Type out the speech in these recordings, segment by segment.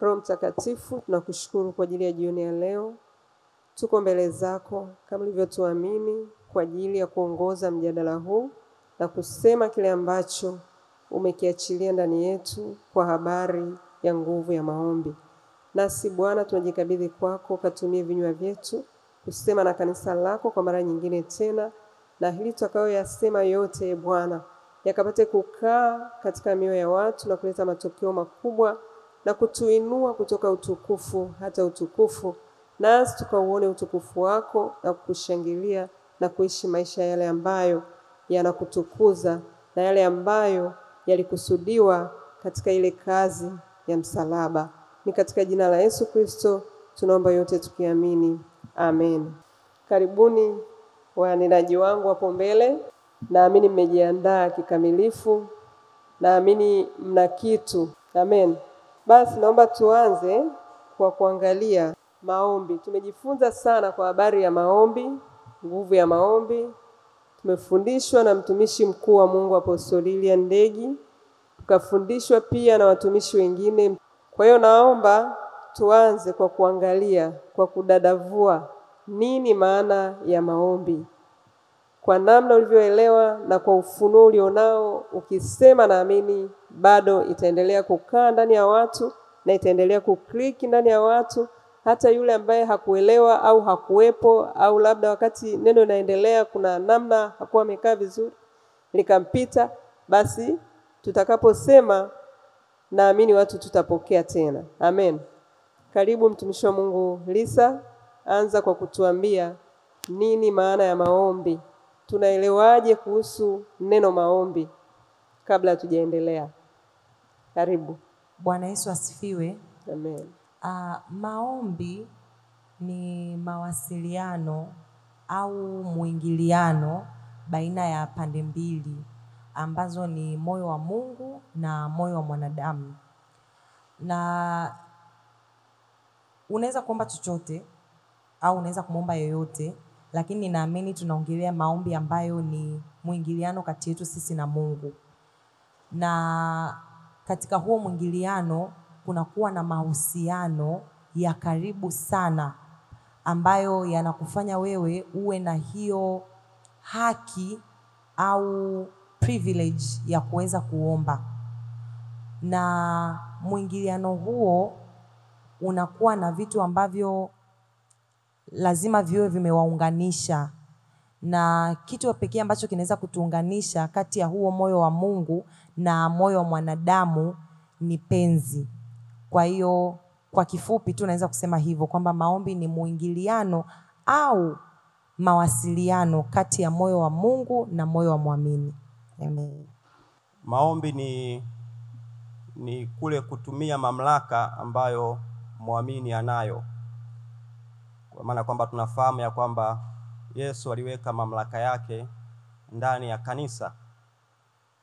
Roho Mtakatifu, tunakushukuru kwa ajili ya jioni ya leo. Tuko mbele zako kama ulivyotuamini kwa ajili ya kuongoza mjadala huu na kusema kile ambacho umekiachilia ndani yetu kwa habari ya nguvu ya maombi. Nasi Bwana tunajikabidhi kwako, katumie vinywa vyetu kusema na kanisa lako kwa mara nyingine tena, na hili tutakayoyasema yote Bwana yakapate kukaa katika mioyo ya watu na kuleta matokeo makubwa na kutuinua kutoka utukufu hata utukufu, nasi tukauone utukufu wako na kukushangilia na kuishi maisha yale ambayo yanakutukuza na yale ambayo yalikusudiwa katika ile kazi ya msalaba. Ni katika jina la Yesu Kristo tunaomba yote tukiamini. Amen. Karibuni wanenaji wangu hapo mbele. Naamini mmejiandaa kikamilifu. Naamini mna kitu. Amen. Basi naomba tuanze kwa kuangalia maombi. Tumejifunza sana kwa habari ya maombi, nguvu ya maombi. Tumefundishwa na mtumishi mkuu wa Mungu Apostoli Lilian Ndegi. Tukafundishwa pia na watumishi wengine. Kwa hiyo naomba tuanze kwa kuangalia, kwa kudadavua nini maana ya maombi. Kwa namna ulivyoelewa na kwa ufunuo ulionao, ukisema naamini bado itaendelea kukaa ndani ya watu na itaendelea kukliki ndani ya watu, hata yule ambaye hakuelewa au hakuwepo au labda wakati neno linaendelea kuna namna hakuwa amekaa vizuri likampita, basi tutakaposema naamini watu tutapokea tena. Amen. Karibu mtumishi wa Mungu Lisa, anza kwa kutuambia nini maana ya maombi. Tunaelewaje kuhusu neno maombi kabla tujaendelea? Karibu. Bwana Yesu asifiwe. Amen. Maombi ni mawasiliano au muingiliano baina ya pande mbili ambazo ni moyo wa Mungu na moyo wa mwanadamu. Na unaweza kuomba chochote au unaweza kumuomba yoyote, lakini naamini tunaongelea maombi ambayo ni muingiliano kati yetu sisi na Mungu. Na katika huo muingiliano kunakuwa na mahusiano ya karibu sana ambayo yanakufanya wewe uwe na hiyo haki au privilege ya kuweza kuomba. Na muingiliano huo unakuwa na vitu ambavyo lazima viwe vimewaunganisha, na kitu pekee ambacho kinaweza kutuunganisha kati ya huo moyo wa Mungu na moyo wa mwanadamu ni penzi. Kwa hiyo kwa kifupi tu naweza kusema hivyo kwamba maombi ni muingiliano au mawasiliano kati ya moyo wa Mungu na moyo wa muamini. Amen. Maombi ni kule kutumia mamlaka ambayo muamini anayo. Kwa maana kwamba tunafahamu ya kwamba Yesu aliweka mamlaka yake ndani ya kanisa.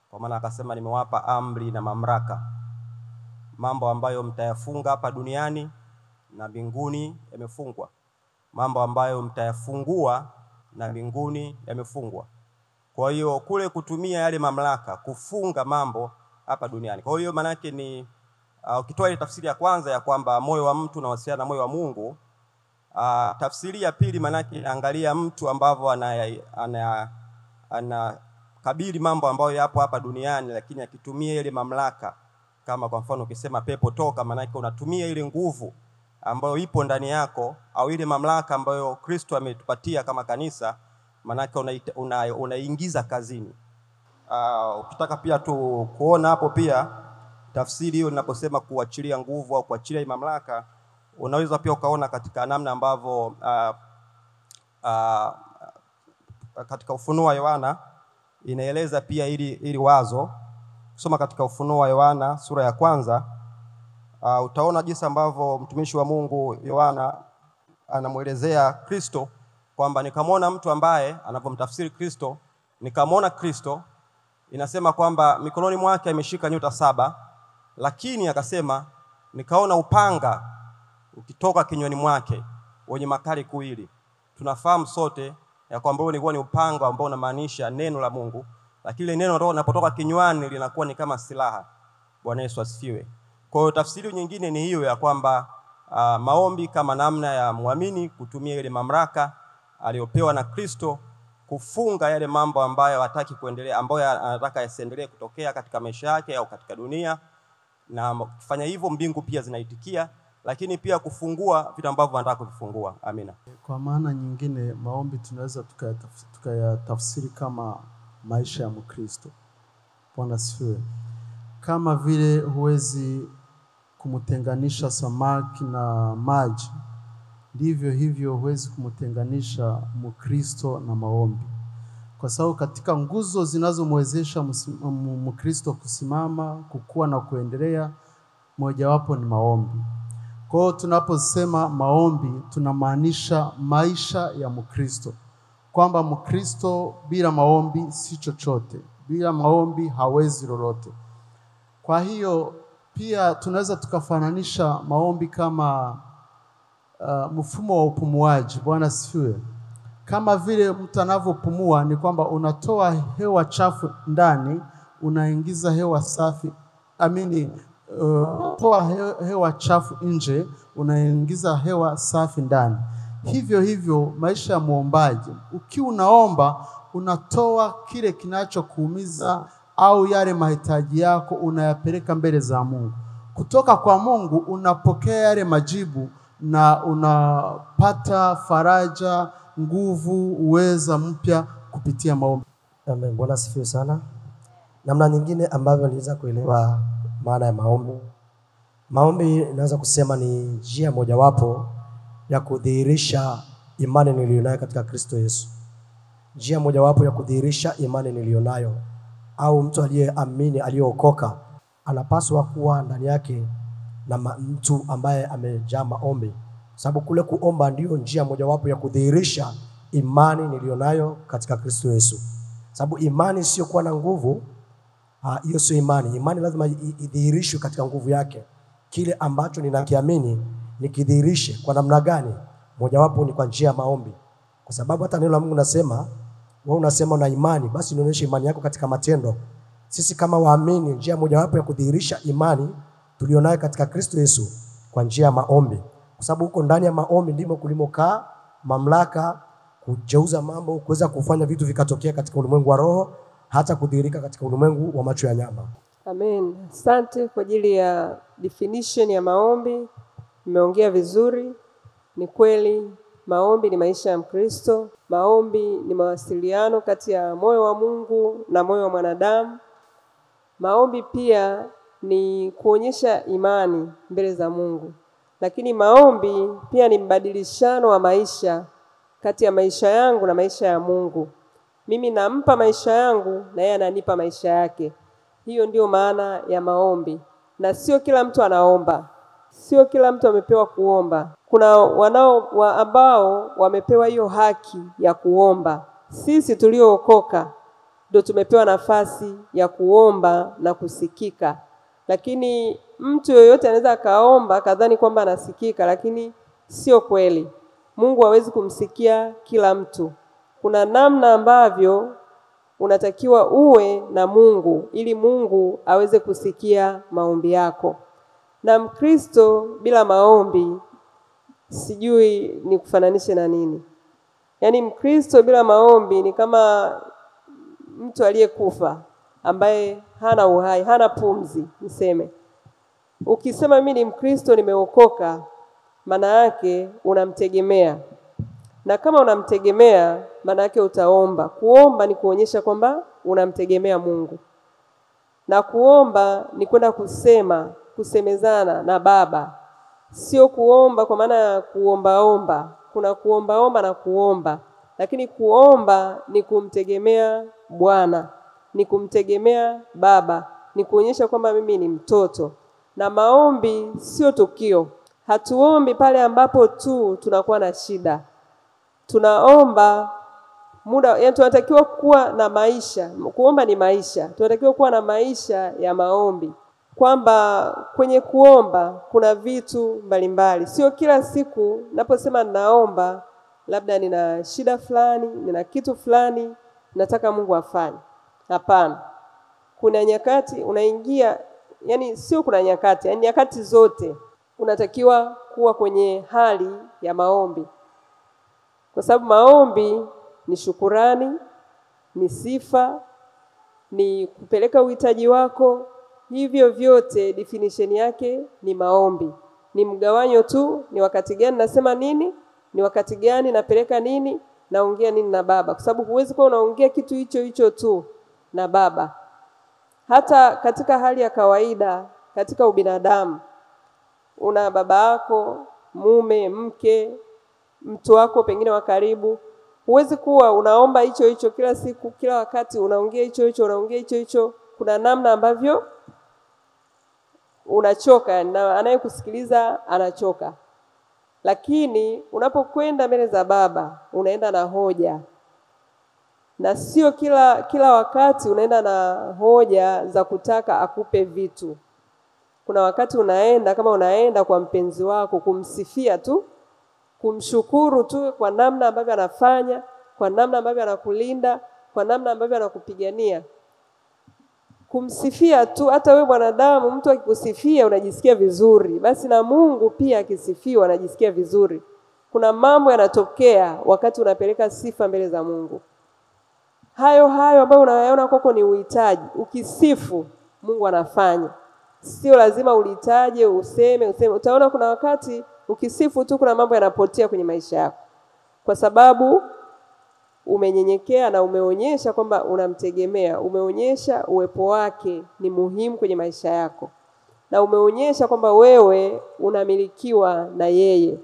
Kwa maana akasema nimewapa amri na mamlaka. Mambo ambayo mtayafunga hapa duniani na mbinguni yamefungwa. Mambo ambayo mtayafungua na mbinguni yamefungwa. Kwa hiyo kule kutumia yale mamlaka kufunga mambo hapa duniani. Kwa hiyo maana yake ni ukitoa ile tafsiri ya kwanza ya kwamba moyo wa mtu unawasiliana na moyo wa Mungu, tafsiri ya pili maana yake angalia mtu ambavyo anakabili mambo ambayo yapo hapa duniani, lakini akitumia ile mamlaka. Kama kwa mfano ukisema pepo toka, maana yake unatumia ile nguvu ambayo ipo ndani yako au ile mamlaka ambayo Kristo ametupatia kama kanisa, maana yake unaingiza kazini. Ukitaka pia tu kuona hapo pia tafsiri hiyo ninaposema kuachilia nguvu au kuachilia mamlaka, unaweza pia ukaona katika namna ambavyo katika Ufunuo wa Yohana inaeleza pia ili wazo. Kusoma katika Ufunuo wa Yohana sura ya 1, utaona jinsi ambavyo mtumishi wa Mungu Yohana anamuelezea Kristo kwamba nikamwona mtu ambaye anapomtafsiri Kristo, nikamwona Kristo, inasema kwamba mikononi mwake ameshika nyota 7, lakini akasema nikaona upanga ukitoka kinywani mwake wenye makali kuwili. Tunafahamu sote ya kwamba huo ni upanga ambao unamaanisha neno la Mungu, lakini neno roho linapotoka kinywani linakuwa ni kama silaha. Bwana Yesu asifiwe. Kwa hiyo tafsiri nyingine ni hiyo ya kwamba maombi kama namna ya muamini kutumia ile mamlaka aliyopewa na Kristo kufunga yale mambo ambayo hataki kuendelea, ambayo anataka yasiendelee kutokea katika maisha yake au katika dunia, na kufanya hivyo mbingu pia zinaitikia, lakini pia kufungua vitu ambavyo anataka kuvifungua. Amina. Kwa maana nyingine maombi tunaweza tukayatafsiri kama maisha ya Mkristo. Bwana asifiwe. Kama vile huwezi kumtenganisha samaki na maji, ndivyo hivyo huwezi kumtenganisha Mkristo na maombi. Kwa sababu katika nguzo zinazomwezesha Mkristo kusimama, kukua na kuendelea, mojawapo ni maombi. Kwa hiyo tunaposema maombi tunamaanisha maisha ya Mkristo, kwamba Mkristo bila maombi si chochote, bila maombi hawezi lolote. Kwa hiyo pia tunaweza tukafananisha maombi kama mfumo wa upumuaji. Bwana asifiwe. Kama vile mtu anavyopumua ni kwamba unatoa hewa chafu ndani, unaingiza hewa safi. Toa hewa chafu nje, unaingiza hewa safi ndani. Hivyo hivyo maisha ya muombaji. Ukiwa unaomba, unatoa kile kinachokuumiza au yale mahitaji yako unayapeleka mbele za Mungu. Kutoka kwa Mungu unapokea yale majibu na unapata faraja, nguvu, uweza mpya kupitia maombi. Amen. Bwana asifiwe sana. Namna nyingine ambavyo niweza kuelewa maana ya maombi. Maombi naweza kusema ni njia mojawapo ya kudhihirisha imani nilionayo katika Kristo Yesu. Njia mojawapo ya kudhihirisha imani nilionayo, au mtu aliyeamini, aliyeokoka, anapaswa kuwa ndani yake na mtu ambaye amejaa maombi. Sababu kule kuomba ndio njia mojawapo ya kudhihirisha imani nilionayo katika Kristo Yesu. Sababu imani sio kuwa na nguvu, hiyo sio imani. Imani lazima idhihirishwe katika nguvu yake. Kile ambacho ninakiamini nikidhihirishe kwa namna gani? Mojawapo ni kwa njia ya maombi. Kwa sababu hata neno la Mungu nasema, wewe unasema una imani, basi nionyeshe imani yako katika matendo. Sisi kama waamini, njia mojawapo ya kudhihirisha imani tulionayo katika Kristo Yesu kwa njia ya maombi. Kwa sababu huko ndani ya maombi ndimo kulimokaa mamlaka kujeuza mambo, kuweza kufanya vitu vikatokea katika ulimwengu wa roho, hata kudhihirika katika ulimwengu wa macho ya nyama. Amen. Asante kwa ajili ya definition ya maombi. Umeongea vizuri. Ni kweli maombi ni maisha ya Mkristo. Maombi ni mawasiliano kati ya moyo wa Mungu na moyo wa mwanadamu. Maombi pia ni kuonyesha imani mbele za Mungu. Lakini maombi pia ni mbadilishano wa maisha kati ya maisha yangu na maisha ya Mungu. Mimi nampa maisha yangu na yeye ananipa maisha yake. Hiyo ndio maana ya maombi. Na sio kila mtu anaomba. Sio kila mtu amepewa kuomba. Kuna ambao wamepewa hiyo haki ya kuomba. Sisi tuliookoka ndio tumepewa nafasi ya kuomba na kusikika. Lakini mtu yoyote anaweza akaomba kadhani kwamba anasikika, lakini sio kweli. Mungu hawezi kumsikia kila mtu. Kuna namna ambavyo unatakiwa uwe na Mungu ili Mungu aweze kusikia maombi yako. Na Mkristo bila maombi sijui ni kufananishe na nini. Yaani Mkristo bila maombi ni kama mtu aliyekufa ambaye hana uhai, hana pumzi, niseme. Ukisema mimi ni Mkristo nimeokoka, maana yake unamtegemea. Na kama unamtegemea, maana yake utaomba. Kuomba ni kuonyesha kwamba unamtegemea Mungu. Na kuomba ni kwenda kusemezana na Baba. Sio kuomba kwa maana ya kuombaomba. Kuna kuombaomba na kuomba. Lakini kuomba ni kumtegemea Bwana, ni kumtegemea Baba, ni kuonyesha kwamba mimi ni mtoto. Na maombi sio tukio. Hatuombi pale ambapo tu tunakuwa na shida. Tunaomba muda, yani tunatakiwa kuwa na maisha. Kuomba ni maisha. Tunatakiwa kuwa na maisha ya maombi. Kwamba kwenye kuomba kuna vitu mbalimbali. Sio kila siku naposema naomba, labda nina shida fulani, nina kitu fulani nataka Mungu afanye. Hapana. Kuna nyakati unaingia yani sio kuna nyakati, yani nyakati zote unatakiwa kuwa kwenye hali ya maombi, kwa sababu maombi ni shukurani, ni sifa, ni kupeleka uhitaji wako. Hivyo vyote definition yake ni maombi. Ni mgawanyo tu, ni wakati gani nasema nini, ni wakati gani napeleka nini, naongea nini na Baba, kwa sababu huwezi kuwa unaongea kitu hicho tu na Baba. Hata katika hali ya kawaida, katika ubinadamu, una baba yako, mume, mke, mtu wako pengine wa karibu, huwezi kuwa unaomba hicho kila siku, kila wakati unaongea hicho. Kuna namna ambavyo unachoka na anayekusikiliza anachoka. Lakini unapokwenda mbele za Baba, unaenda na hoja. Na sio kila wakati unaenda na hoja za kutaka akupe vitu. Kuna wakati unaenda kwa mpenzi wako kumsifia tu, kumshukuru tu kwa namna ambavyo anafanya, kwa namna ambavyo anakulinda, kwa namna ambavyo anakupigania. Kumsifia tu. Hata wewe mwanadamu, mtu akikusifia unajisikia vizuri, basi na Mungu pia akisifiwa anajisikia vizuri. Kuna mambo yanatokea wakati unapeleka sifa mbele za Mungu. Hayo ambayo unayaona kwako ni uhitaji, ukisifu Mungu anafanya. Sio lazima ulitaje, useme. Utaona kuna wakati ukisifu tu kuna mambo yanapotea kwenye maisha yako, kwa sababu umenyenyekea na umeonyesha kwamba unamtegemea, umeonyesha uwepo wake ni muhimu kwenye maisha yako, na umeonyesha kwamba wewe unamilikiwa na yeye,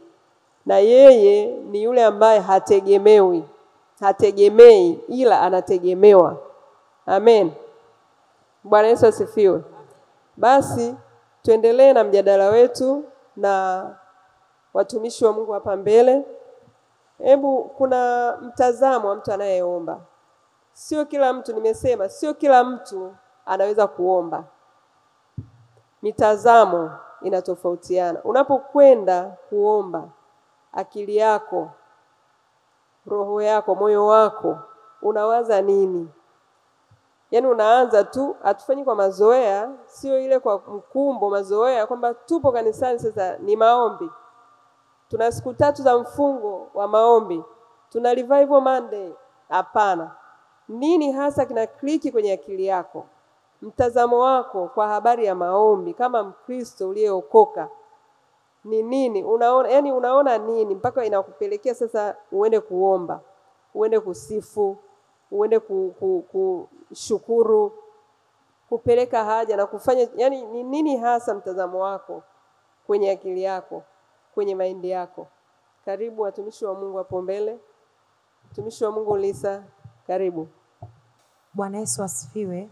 na yeye ni yule ambaye hategemei ila anategemewa. Amen. Bwana Yesu asifiwe. Basi tuendelee na mjadala wetu na watumishi wa Mungu hapa mbele. Hebu, kuna mtazamo wa mtu anayeomba. Sio kila mtu anaweza kuomba. Mitazamo inatofautiana. Unapokwenda kuomba, akili yako, roho yako, moyo wako unawaza nini? Yaani unaanza tu, hatufanyi kwa mazoea, sio ile kwa mkumbo mazoea kwamba tupo kanisani sasa ni maombi. Tuna siku 3 za mfungo wa maombi. Tuna revival Monday. Hapana. Nini hasa kina kliki kwenye akili yako? Mtazamo wako kwa habari ya maombi kama Mkristo uliyeokoka ni nini? Unaona nini mpaka inakupelekea sasa uende kuomba, uende kusifu, uende kushukuru, kupeleka haja na kufanya, ni nini hasa mtazamo wako kwenye akili yako, kwenye maindi yako? Karibu watumishi wa Mungu hapo mbele. Mtumishi wa Mungu Lisa, karibu. Bwana Yesu asifiwe.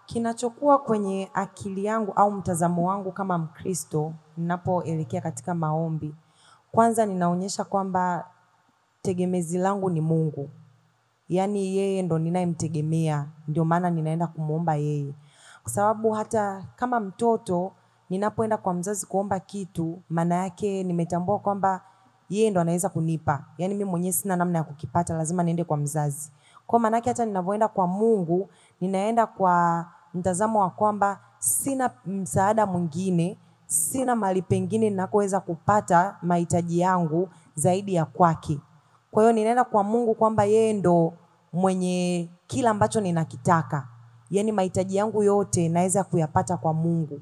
Kinachokuwa kwenye akili yangu au mtazamo wangu kama Mkristo ninapoelekea katika maombi, kwanza ninaonyesha kwamba tegemezi langu ni Mungu. Yaani yeye ndo ninayemtegemea, ndio maana ninaenda kumuomba yeye. Kwa sababu hata kama mtoto ninapoenda kwa mzazi kuomba kitu, maana yake nimetambua kwamba yeye ndo anaweza kunipa. Yaani mimi mwenyewe sina namna ya kukipata, lazima niende kwa mzazi. Kwa maana yake hata ninapoenda kwa Mungu, ninaenda kwa mtazamo wa kwamba sina msaada mwingine, sina mahali pengine ninakoweza kupata mahitaji yangu zaidi ya kwake. Kwa hiyo ninaenda kwa Mungu kwamba yeye ndo mwenye kila ambacho ninakitaka. Yaani mahitaji yangu yote naweza kuyapata kwa Mungu.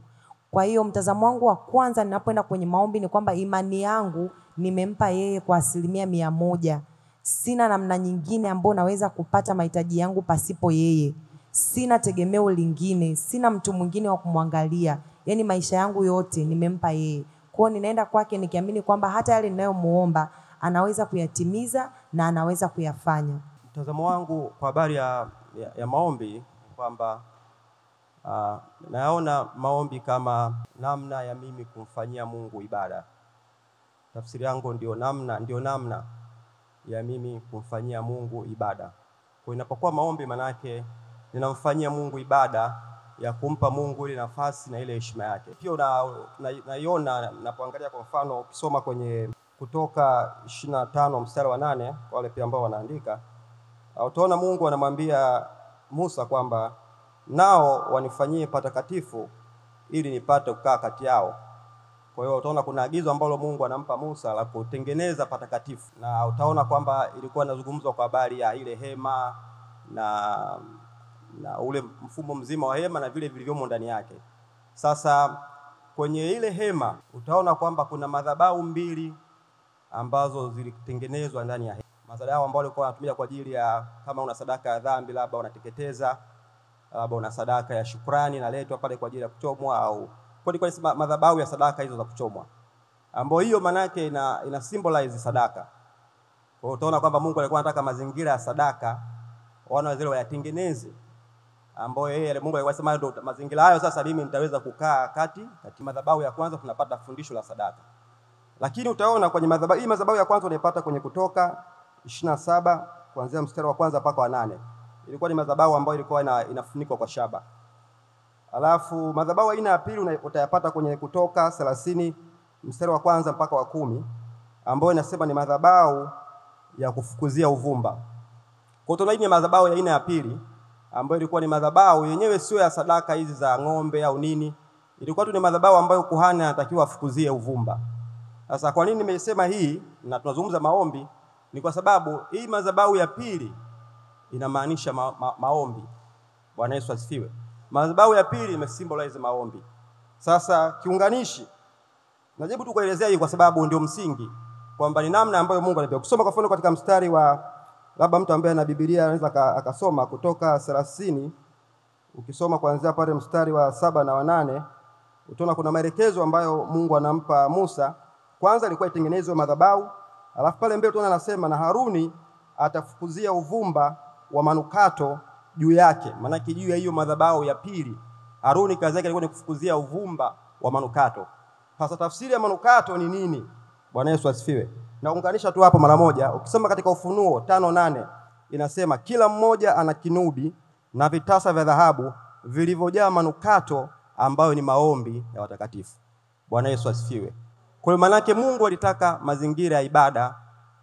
Kwa hiyo mtazamo wangu wa kwanza ninapoenda kwenye maombi ni kwamba imani yangu nimempa yeye kwa 100%. Sina namna nyingine ambayo naweza kupata mahitaji yangu pasipo yeye. Sina tegemeo lingine, sina mtu mwingine wa kumwangalia. Yaani maisha yangu yote nimempa yeye. Kwa hiyo ninaenda kwake nikiamini kwamba hata yale ninayomuomba anaweza kuyatimiza na anaweza kuyafanya. Mtazamo wangu kwa habari ya maombi kwamba naona maombi kama namna ya mimi kumfanyia Mungu ibada. Tafsiri yangu ndio namna ya mimi kumfanyia Mungu ibada. Kwa inapokuwa maombi, manake ninamfanyia Mungu ibada ya kumpa Mungu ile nafasi na ile heshima yake. Pia naiona napoangalia, kwa mfano ukisoma kwenye Kutoka 25 mstari wa 8, kwa wale pia ambao wanaandika, utaona Mungu anamwambia Musa kwamba nao wanifanyie patakatifu ili nipate kukaa kati yao. Kwa hiyo utaona kuna agizo ambalo Mungu anampa Musa la kutengeneza patakatifu, na utaona kwamba ilikuwa inazungumzwa kwa habari ya ile hema na ule mfumo mzima wa hema na vile vilivyomo ndani yake. Sasa kwenye ile hema utaona kwamba kuna madhabahu mbili ambazo zilitengenezwa ndani ya hema. Madhabahu ambayo walikuwa wanatumia kwa ajili ya kama una sadaka ya dhambi, labda unateketeza, labda una sadaka ya shukrani inaletwa pale kwa ajili ya kuchomwa, au kwa madhabahu ya sadaka hizo za kuchomwa, ambayo hiyo maana yake ina symbolize sadaka. Kwa hiyo utaona kwamba Mungu alikuwa anataka mazingira ya sadaka wana wa Israeli wayatengeneze, ambayo yeye Mungu alikuwa anasema ndio mazingira hayo sasa mimi nitaweza kukaa kati madhabahu ya kwanza. Tunapata fundisho la sadaka. Lakini utaona kwenye madhabahu ya kwanza unaipata kwenye Kutoka 27 kuanzia mstari wa kwanza mpaka wa 8. Ilikuwa ni madhabahu ambayo ilikuwa inafunikwa kwa shaba. Alafu madhabahu aina ya pili utayapata kwenye Kutoka 30 mstari wa kwanza mpaka wa 10, ambayo inasema ni madhabahu ya kufukuzia uvumba. Kwa hiyo tunaona madhabahu ya aina ya pili ambayo ilikuwa ni madhabahu yenyewe sio ya sadaka hizi za ng'ombe au nini. Ilikuwa tu ni madhabahu ambayo kuhani anatakiwa afukuzie uvumba. Sasa kwa nini nimesema hii na tunazungumza maombi? Ni kwa sababu hii madhabahu ya pili inamaanisha maombi. Bwana Yesu asifiwe. Madhabahu ya pili imesymbolize maombi. Sasa kiunganishi najaribu tu kuelezea hii kwa sababu ndio msingi kwamba ni namna ambayo Mungu anapenda. Kusoma kwa mfano katika mstari wa labda mtu ambaye ana Biblia anaweza akasoma Kutoka 30, ukisoma kuanzia pale mstari wa 7 na wa 8, utaona kuna maelekezo ambayo Mungu anampa Musa. Kwanza ilikuwa itengenezwe madhabahu, alafu pale mbele tunaona anasema na Haruni atafukuzia uvumba wa manukato juu yake. Maana juu ya hiyo madhabahu ya pili Haruni kazi yake ilikuwa ni kufukuzia uvumba wa manukato. Sasa tafsiri ya manukato ni nini? Bwana Yesu asifiwe. Naunganisha tu hapo mara moja. Ukisoma katika Ufunuo 5:8 inasema kila mmoja ana kinubi na vitasa vya dhahabu vilivyojaa manukato ambayo ni maombi ya watakatifu. Bwana Yesu asifiwe. Kwa maana yake Mungu alitaka mazingira ya ibada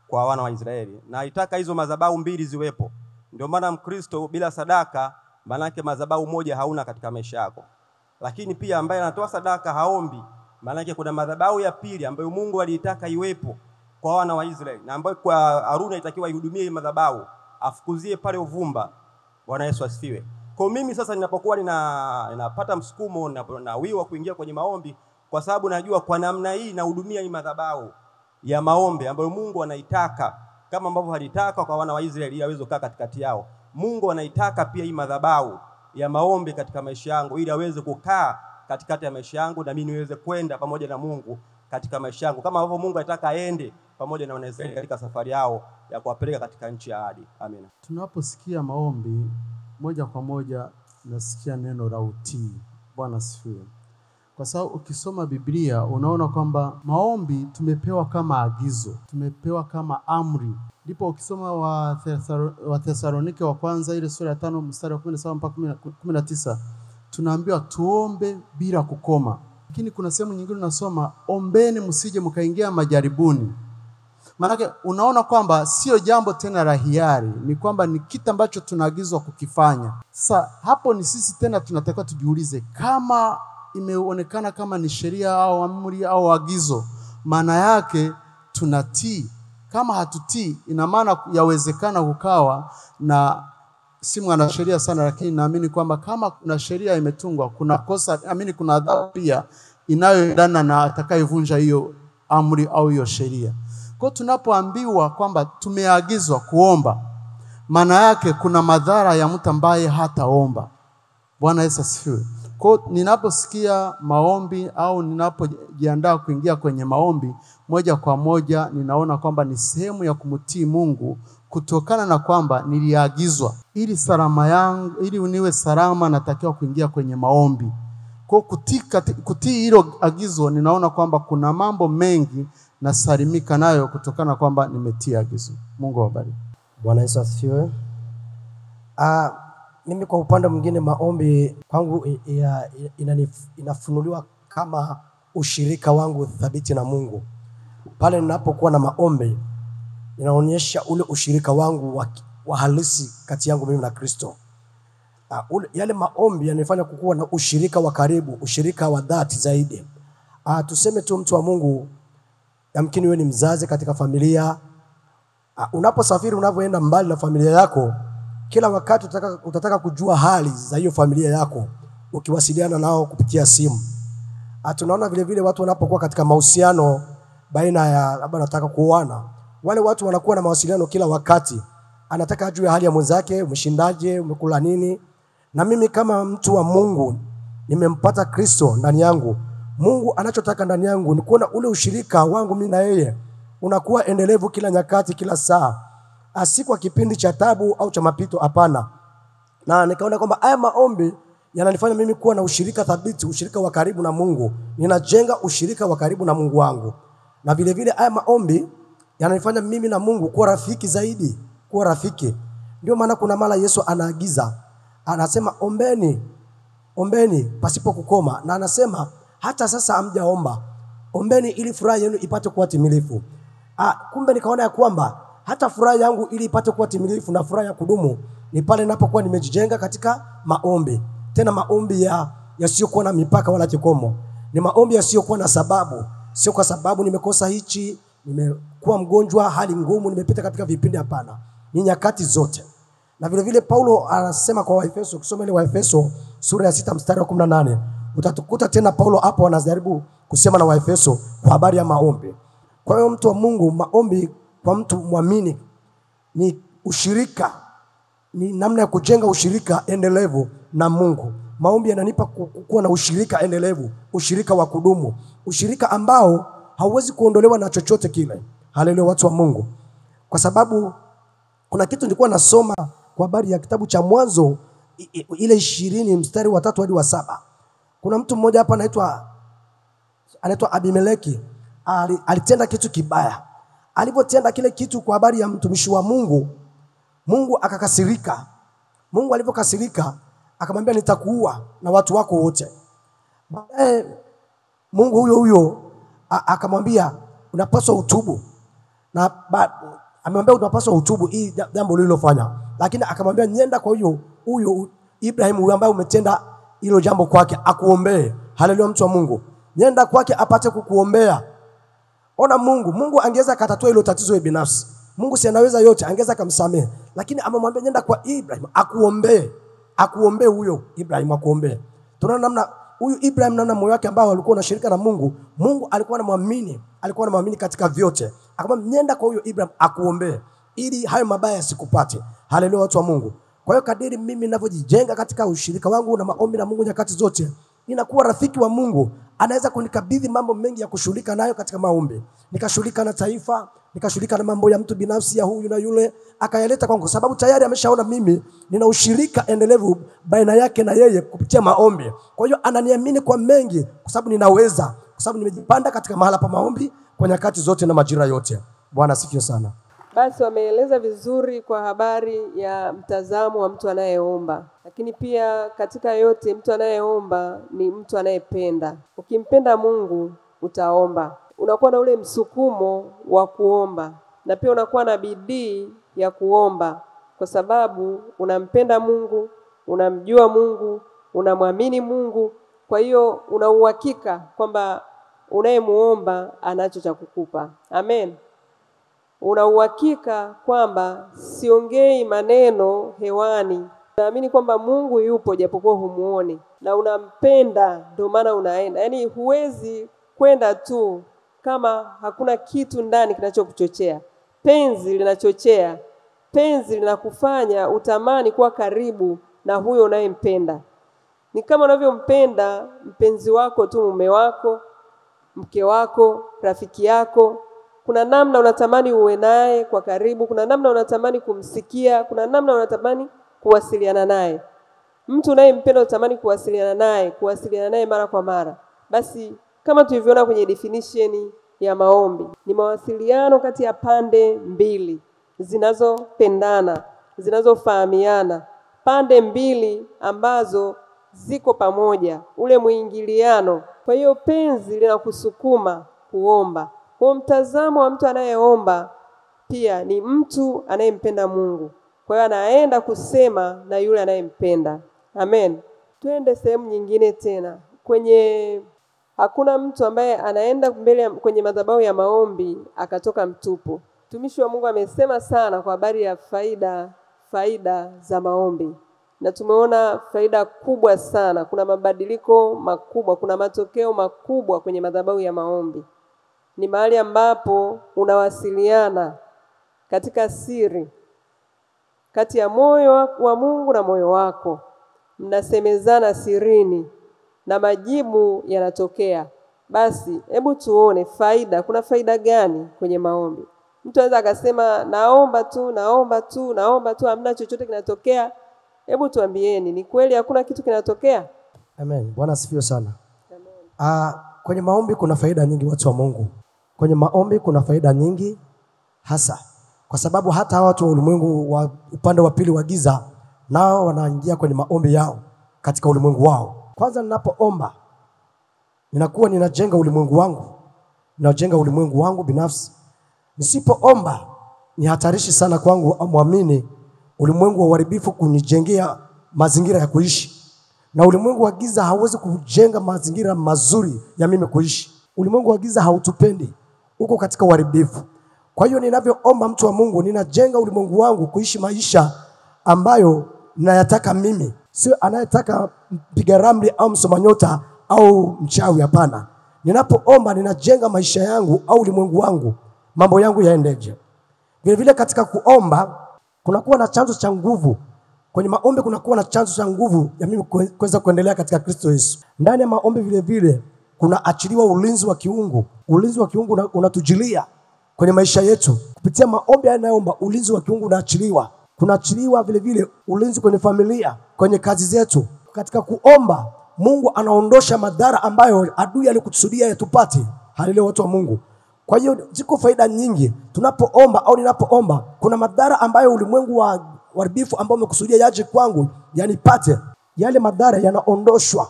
kwa wana wa Israeli na alitaka hizo madhabahu mbili ziwepo. Ndio maana Mkristo bila sadaka maana yake madhabahu moja hauna katika maisha yako. Lakini pia ambaye anatoa sadaka haombi, maana yake kuna madhabahu ya pili ambayo Mungu alitaka iwepo kwa wana wa Israeli na ambayo kwa Haruni itakiwa ihudumie hii madhabahu, afukuzie pale uvumba. Bwana Yesu asifiwe. Kwa mimi sasa ninapokuwa ninapata msukumo na wiwa kuingia kwenye maombi, kwa sababu najua kwa namna hii nahudumia hii madhabahu ya maombi ambayo Mungu anaitaka, kama ambavyo alitaka kwa wana wa Israeli ili aweze kukaa katikati yao. Mungu anaitaka pia hii madhabahu ya maombi katika maisha yangu ili aweze kukaa katikati ya maisha yangu na mimi niweze kwenda pamoja na Mungu katika maisha yangu, kama ambavyo Mungu anataka aende pamoja na Wanaisraeli katika safari yao ya kuwapeleka katika nchi ya ahadi. Amina. Tunaposikia maombi moja kwa moja nasikia neno la utii. Bwana asifiwe. Kwa sababu ukisoma Biblia unaona kwamba maombi tumepewa kama agizo, tumepewa kama amri. Ndipo ukisoma wa Thesalonike wa kwanza ile sura ya 5 mstari wa 17 mpaka 19 tunaambiwa tuombe bila kukoma. Lakini kuna sehemu nyingine unasoma ombeni msije mkaingia majaribuni. Maana unaona kwamba sio jambo tena la hiari, ni kwamba ni kitu ambacho tunaagizwa kukifanya. Sasa hapo ni sisi tena tunatakiwa tujiulize, kama imeonekana kama ni sheria au amri au agizo, maana yake tunatii. Kama hatutii, ina maana yawezekana kukawa na si mwana sheria sana, lakini naamini kwamba kama kuna sheria imetungwa, kuna kosa, kuna adhabu pia inayoendana na atakayevunja hiyo amri au hiyo sheria. Kwa tunapoambiwa kwamba tumeagizwa kuomba, maana yake kuna madhara ya mtu ambaye hataomba. Bwana Yesu asifiwe. Kwa ninaposikia maombi au ninapojiandaa kuingia kwenye maombi, moja kwa moja ninaona kwamba ni sehemu ya kumtii Mungu, kutokana na kwamba niliagizwa ili salama yangu, ili niwe salama natakiwa kuingia kwenye maombi. Kwa kutii hilo agizo, ninaona kwamba kuna mambo mengi na salimika nayo kutokana kwamba nimetii agizo. Mungu awabariki. Bwana Yesu asifiwe. Mimi kwa upande mwingine maombi kwangu inafunuliwa kama ushirika wangu thabiti na Mungu. Pale ninapokuwa na maombi inaonyesha ule ushirika wangu wa halisi kati yangu mimi na Kristo. yale maombi yanifanya kukuwa na ushirika wa karibu, ushirika wa dhati zaidi. Tuseme tu mtu wa Mungu, yamkini wewe ni mzazi katika familia. Unaposafiri, unapoenda mbali na familia yako, kila wakati utataka kujua hali za hiyo familia yako ukiwasiliana nao kupitia simu. Tunaona vile vile watu wanapokuwa katika mahusiano baina ya labda nataka kuoana, wale watu wanakuwa na mawasiliano kila wakati. Anataka ajue hali ya mwenzake, umeshindaje, umekula nini. Na mimi kama mtu wa Mungu, nimempata Kristo ndani yangu. Mungu anachotaka ndani yangu ni kuona ule ushirika wangu mimi na yeye unakuwa endelevu kila nyakati, kila saa. Si kwa kipindi cha tabu au cha mapito, hapana. Na nikaona kwamba haya maombi yananifanya mimi kuwa na ushirika thabiti, ushirika wa karibu na Mungu. Ninajenga ushirika wa karibu na Mungu wangu. Na vile vile haya maombi yananifanya mimi na Mungu kuwa rafiki zaidi, kuwa rafiki. Ndio maana kuna mara Yesu anaagiza, anasema ombeni pasipo kukoma. Na anasema hata sasa hamjaomba, ombeni ili furaha yenu ipate kuwa timilifu. Kumbe nikaona ya kwamba hata furaha yangu ili ipate kuwa timilifu na furaha ya kudumu ni pale ninapokuwa nimejijenga katika maombi. Tena maombi yasiyokuwa na mipaka wala kikomo. Ni maombi yasiyokuwa na sababu. Sio kwa sababu nimekosa hichi, nimekuwa mgonjwa, hali ngumu, nimepita katika vipindi, hapana. Ni nyakati zote. Na vile vile Paulo anasema kwa Waefeso, ukisoma ile Waefeso sura ya 6 mstari wa 18, utatukuta tena Paulo hapo anajaribu kusema na Waefeso kwa habari ya maombi. Kwa hiyo mtu wa Mungu, maombi kwa mtu muamini ni ushirika, ni namna ya kujenga ushirika endelevu na Mungu. Maombi yananipa kuwa na ushirika endelevu, ushirika wa kudumu, ushirika ambao hauwezi kuondolewa na chochote kile. Haleluya, watu wa Mungu. Kwa sababu kuna kitu nilikuwa nasoma kwa habari ya kitabu cha Mwanzo ile 20 mstari wa 3 hadi wa 7. Kuna mtu mmoja hapa anaitwa Abimeleki. Alitenda kitu kibaya. Alipotenda kile kitu kwa habari ya mtumishi wa Mungu, Mungu akakasirika. Mungu alipokasirika akamwambia nitakuua na watu wako wote. Baadaye Mungu huyo akamwambia unapaswa utubu. Na amemwambia unapaswa utubu hii jambo ulilofanya. Lakini akamwambia nenda kwa huyo Ibrahimu ambaye umetenda hilo jambo kwake akuombee. Haleluya, mtu wa Mungu. Nenda kwake apate kukuombea. Ona Mungu angeweza katatua hilo tatizo binafsi. Mungu si anaweza yote, angeweza kumsamehe. Lakini amemwambia nenda kwa Ibrahim akuombee huyo Ibrahim akuombee. Tunaona namna huyu Ibrahim namna moyo wake ambao alikuwa unashirika na Mungu. Mungu alikuwa anamwamini katika vyote. Akamwambia nenda kwa huyo Ibrahim akuombee ili hayo mabaya yasikupate. Haleluya, watu wa Mungu. Kwa hiyo kadiri mimi ninavyojijenga katika ushirika wangu na maombi na Mungu nyakati zote, ninakuwa rafiki wa Mungu. Anaweza kunikabidhi mambo mengi ya kushughulika nayo katika maombi. Nikashughulika na taifa, nikashughulika na mambo ya mtu binafsi ya huyu na yule, akayaleta kwangu kwa sababu tayari ameshaona mimi nina ushirika endelevu baina yake na yeye kupitia maombi. Kwa hiyo ananiamini kwa mengi kwa sababu ninaweza, kwa sababu nimejipanda katika mahala pa maombi kwa nyakati zote na majira yote. Bwana asifiwe sana. Basi wameeleza vizuri kwa habari ya mtazamo wa mtu anayeomba. Lakini pia katika yote mtu anayeomba ni mtu anayependa. Ukimpenda Mungu utaomba. Unakuwa na ule msukumo wa kuomba. Na pia unakuwa na bidii ya kuomba. Kwa sababu unampenda Mungu, unamjua Mungu, unamwamini Mungu. Kwa hiyo una uhakika kwamba unayemuomba anacho cha kukupa. Amen. Una uhakika kwamba siongei maneno hewani. Naamini kwamba Mungu yupo japokuwa humuoni. Na unampenda ndio maana unaenda. Yaani huwezi kwenda tu kama hakuna kitu ndani kinachokuchochea. Penzi linachochea. Penzi linakufanya utamani kuwa karibu na huyo unayempenda. Ni kama unavyompenda mpenzi wako tu, mume wako, mke wako, rafiki yako. Kuna namna unatamani uwe naye kwa karibu, kuna namna unatamani kumsikia, kuna namna unatamani kuwasiliana naye. Mtu unayempenda unatamani kuwasiliana naye mara kwa mara. Basi kama tulivyoona kwenye definition ya maombi, ni mawasiliano kati ya pande mbili zinazopendana, zinazofahamiana, pande mbili ambazo ziko pamoja, ule muingiliano. Kwa hiyo penzi linakusukuma kuomba. Kwa mtazamo wa mtu anayeomba pia ni mtu anayempenda Mungu. Kwa hiyo anaenda kusema na yule anayempenda. Amen. Twende sehemu nyingine tena. Hakuna mtu ambaye anaenda kwenye madhabahu ya maombi akatoka mtupu. Mtumishi wa Mungu amesema sana kwa habari ya faida za maombi. Na tumeona faida kubwa sana. Kuna mabadiliko makubwa, kuna matokeo makubwa kwenye madhabahu ya maombi. Ni mahali ambapo unawasiliana katika siri kati ya moyo wa Mungu na moyo wako. Mnasemezana sirini na majibu yanatokea. Basi hebu tuone kuna faida gani kwenye maombi. Mtu anaweza akasema naomba tu hamna chochote kinatokea. Hebu tuambieni, ni kweli hakuna kitu kinatokea? Amen. Bwana asifiwe sana. Amen. Kwenye maombi kuna faida nyingi, watu wa Mungu. Kwenye maombi kuna faida nyingi hasa kwa sababu hata watu wa ulimwengu wa upande wa pili wa giza nao wanaingia kwenye maombi yao katika ulimwengu wao. Kwanza ninapoomba ninakuwa ninajenga ulimwengu wangu binafsi. Nisipoomba ni hatarishi sana kwangu muamini ulimwengu wa uharibifu kunijengea mazingira ya kuishi. Na ulimwengu wa giza hauwezi kujenga mazingira mazuri ya mimi kuishi. Ulimwengu wa giza hautupendi, uko katika uharibifu. Kwa hiyo ninavyoomba, mtu wa Mungu, ninajenga ulimwengu wangu kuishi maisha ambayo ninayataka mimi. Sio anayetaka mpiga ramli au msoma nyota au mchawi, hapana. Ninapoomba ninajenga maisha yangu au ulimwengu wangu, mambo yangu yaendeje. Vile vile katika kuomba kunakuwa na chanzo cha nguvu. Kwenye maombi kunakuwa na chanzo cha nguvu ya mimi kuweza kuendelea katika Kristo Yesu. Ndani ya maombi vile vile kuna achiliwa ulinzi wa kiungu. Ulinzi wa kiungu unatujilia kwenye maisha yetu. Kupitia maombi yanayoomba, ulinzi wa kiungu unaachiliwa. Kunaachiliwa vile vile ulinzi kwenye familia, kwenye kazi zetu. Katika kuomba Mungu anaondosha madhara ambayo adui alikusudia yatupate. Haleluya, watu wa Mungu. Kwa hiyo ziko faida nyingi tunapoomba au ninapoomba. Kuna madhara ambayo ulimwengu wa uharibifu ambao umekusudia yaje kwangu yanipate, yale madhara yanaondoshwa,